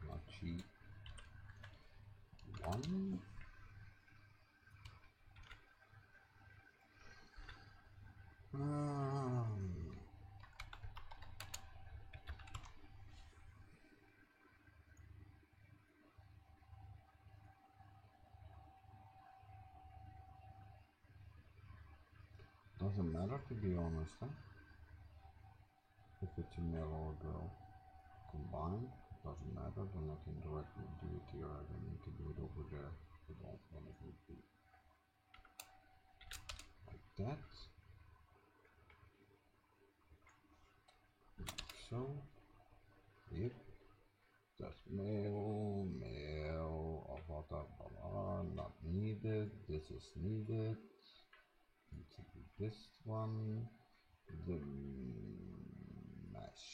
Not cheap. One. Doesn't matter to be honest, huh? If it's a male or a girl combined, doesn't matter. Then I can directly do it here. I don't need to do it over there. Then it would be like that. So, yep. That's male, not needed. This is needed. Need to do this one. The mesh.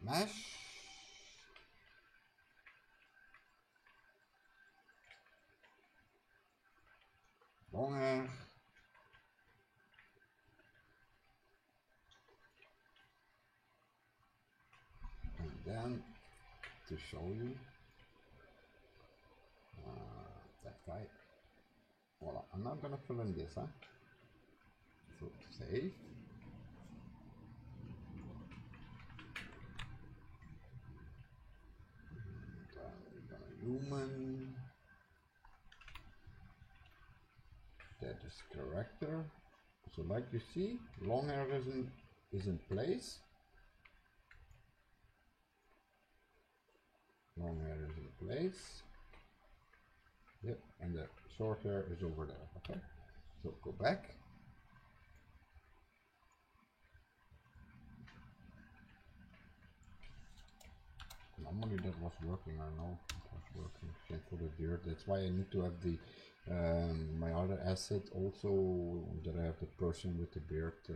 Mesh. Long hair. And then to show you that guy. Voila, I'm not gonna fill in this, huh? So save. Human. That is character. So like you see, long hair is in place. Long hair is in place. Yep, and the short hair is over there. Okay, so go back. Normally that was working. I know it was working. Same for the beard. That's why I need to have the my other asset also, that I have the person with the beard to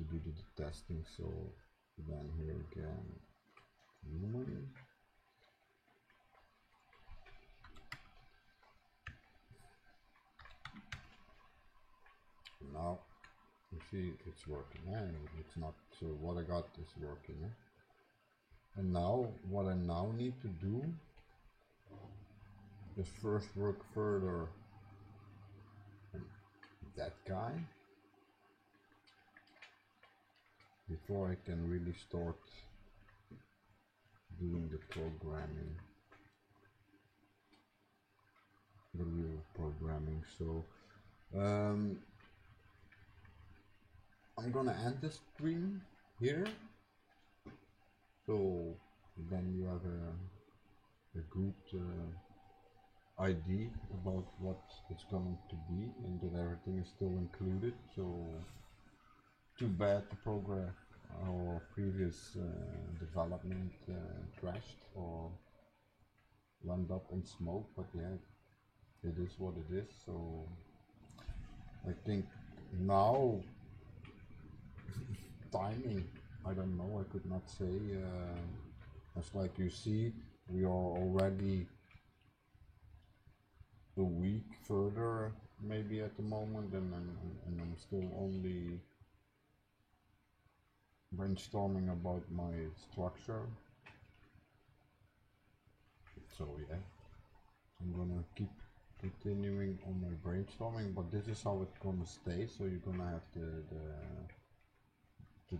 do the testing. So then here again, human. Now you see it's working, it's not, so what I got is working. And now what I now need to do is first work further on that guy before I can really start doing the programming, the real programming. So I'm gonna end the stream here, so then you have a good ID about what it's going to be and that everything is still included. So too bad the program our previous development crashed or went up in smoke, but yeah, it is what it is. So I think now timing, I don't know, I could not say. It's like you see, we are already a week further maybe at the moment, and I'm still only brainstorming about my structure. So yeah, I'm gonna keep continuing on my brainstorming, but this is how it's gonna stay. So you're gonna have to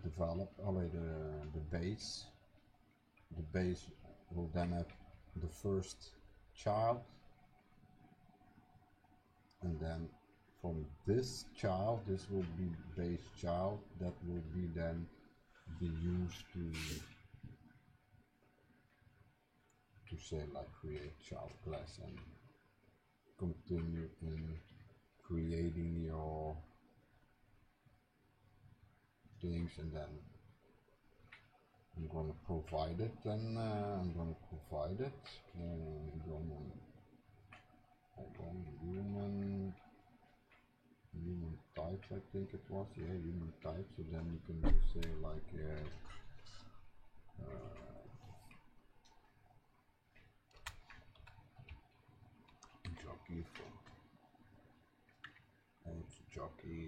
develop the base. The base will then have the first child, and then from this child, this will be base child that will be then be used to say like create child class and continue in creating your things, and then I'm gonna provide it, and I'm gonna provide it, and human types, I think it was, yeah, human types. So then you can just say like jockey from jockey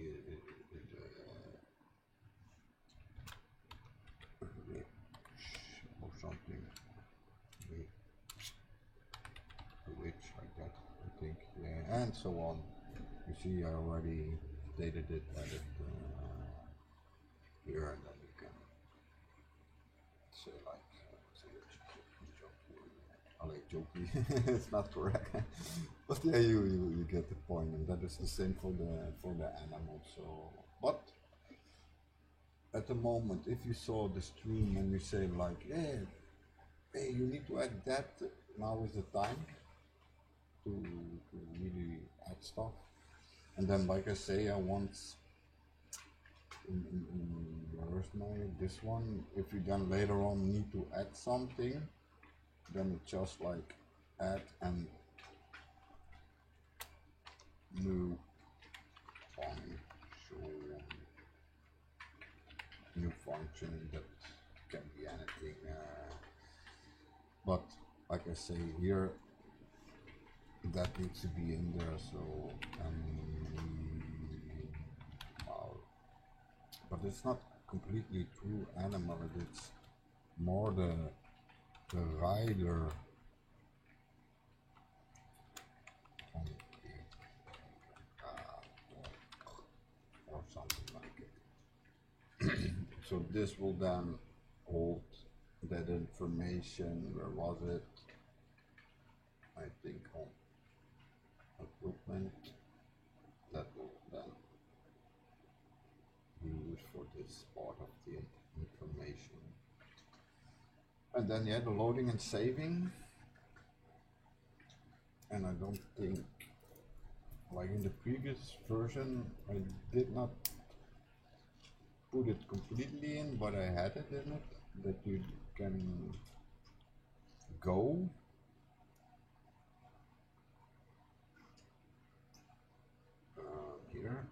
or something, which like that, I think, yeah, and so on. You see, I already stated it, added here, and then you can say like, I like jokey. It's not correct, but yeah, you get the point, and that is the same for the animals. So, but at the moment, if you saw the stream and you say like, hey, you need to add that, now is the time to really add stuff. And then, like I say, I want where's my this one? If you then later on need to add something, then just like add and new function, new function that can be anything. But like I say here, that needs to be in there. So wow. But it's not completely true animal. It's more the rider on or something like it. So this will then hold that information. Where was it? I think on equipment. That will then be used for this part of the information. And then yeah, the loading and saving. And I don't think, like in the previous version, I did not put it completely in, but I had it in it, that you can go here.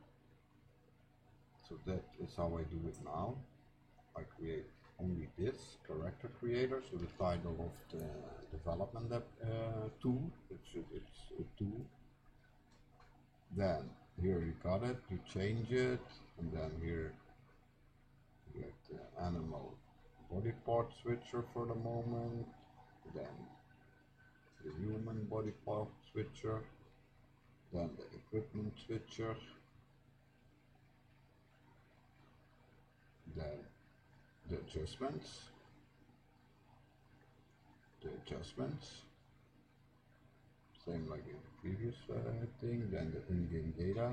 So that is how I do it now. I create only this character creator, so the title of the development tool, it's a tool. Then here you got it, you change it, and then here you get the animal body part switcher for the moment, then the human body part switcher, then the equipment switcher, then the adjustments, same like in the previous thing, then the in-game data.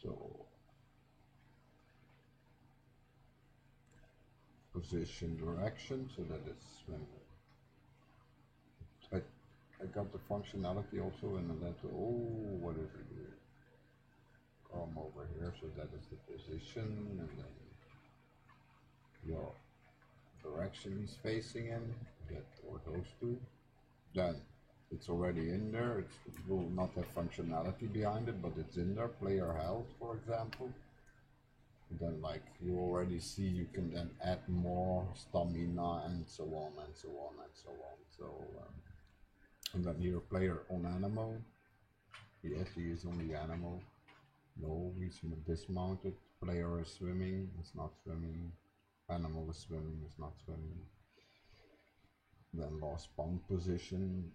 So position direction, so that is when I got the functionality also in that. Oh, what is it here? Come over here, so that is the position, and then your direction he's facing in, that or those two. Then it's already in there. It will not have functionality behind it, but it's in there. Player health, for example. And then, like you already see, you can then add more stamina and so on and so on and so on. So, and then here, player on animal. Yes, he is on the animal. No, he's dismounted. Player is swimming. It's not swimming. Animal is swimming. It's not swimming. Then lost spawn position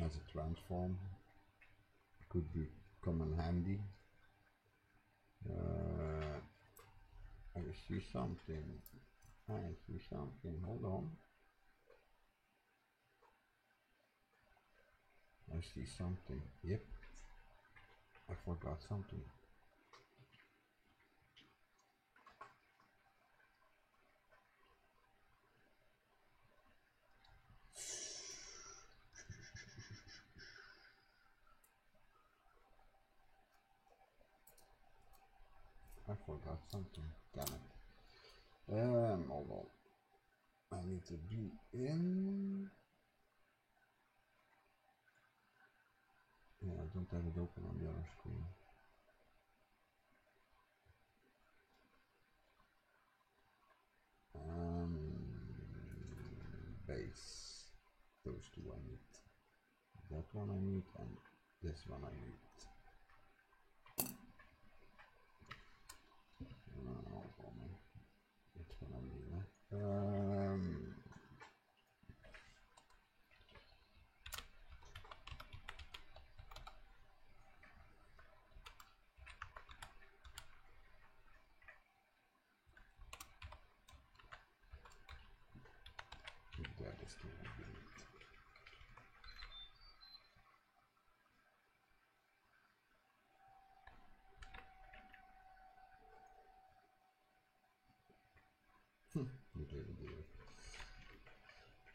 as a transform could come in handy. I see something. I see something. Hold on. I see something. Yep. I forgot something. I forgot something. Damn it. Hold on. I need to be in. Yeah, I don't have it open on the other screen. Base. Those two I need. That one I need, and this one I need. That's what I need. That is the one we need. You didn't do it.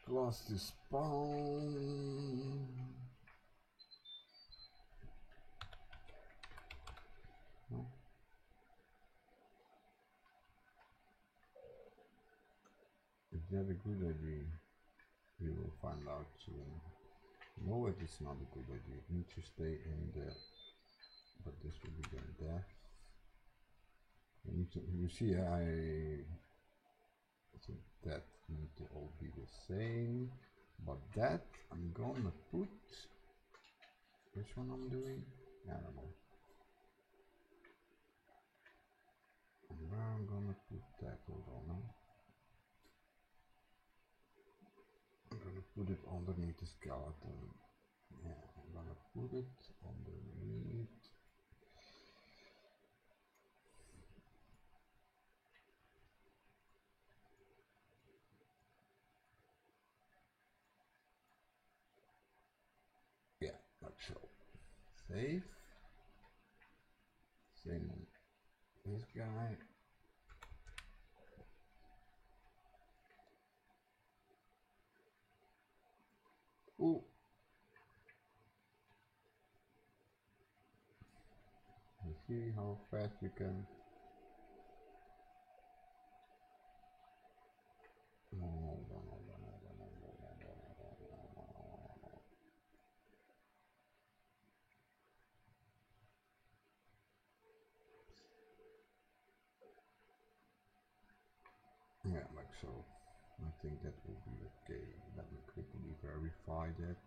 Class to spawn. No. Is that a good idea? We will find out soon. No, it is not a good idea. You need to stay in there. But this will be then there. You see, I think that need to all be the same. But that I'm gonna put. Which one I'm doing? Animal. And where I'm gonna put that? Hold on now. I'm gonna put it underneath the skeleton. Yeah, I'm gonna put it underneath. Yeah, like so. Save. Same on this guy. Ooh. You see how fast you can. Yeah, like so. I think that will be okay. Let me quickly verify that.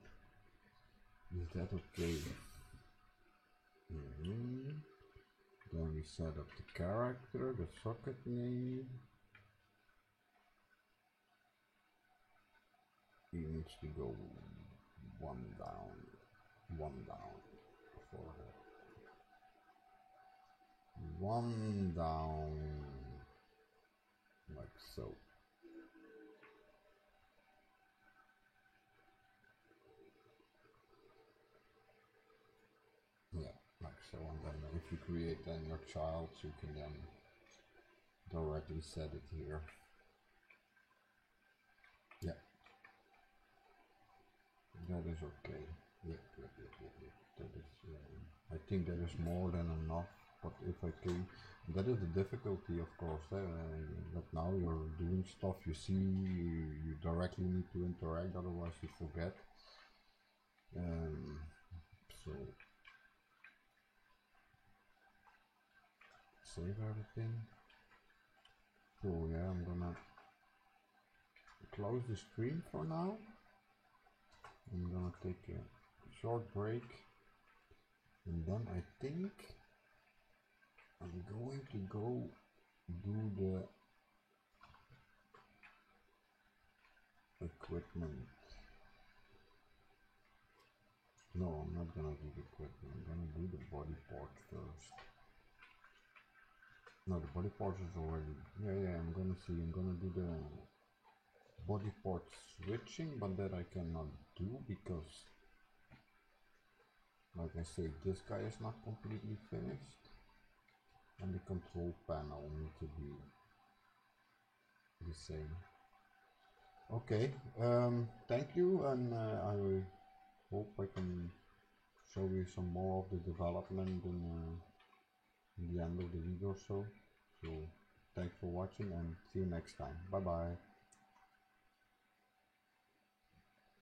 Is that okay? Then we set up the character, the socket name. He needs to go one down for one down, like so. Yeah, like so, and then if you create then your child, you can then directly set it here. Yeah. That is okay. Yep. That is, I think that is more than enough. But if I can, that is the difficulty, of course. That now you're doing stuff you see, you directly need to interact, otherwise you forget. So save everything. So yeah, I'm gonna close the stream for now. I'm gonna take a short break, and then I think I'm going to go do the equipment. No, I'm not gonna do the equipment. I'm gonna do the body part first. No, the body part is already. Yeah. I'm gonna see. I'm gonna do the body part switching, but that I cannot do because, like I say, this guy is not completely finished, and the control panel needs to be the same. Okay. Thank you, and I hope I can show you some more of the development in the end of the video or so. So thanks for watching and see you next time. Bye bye.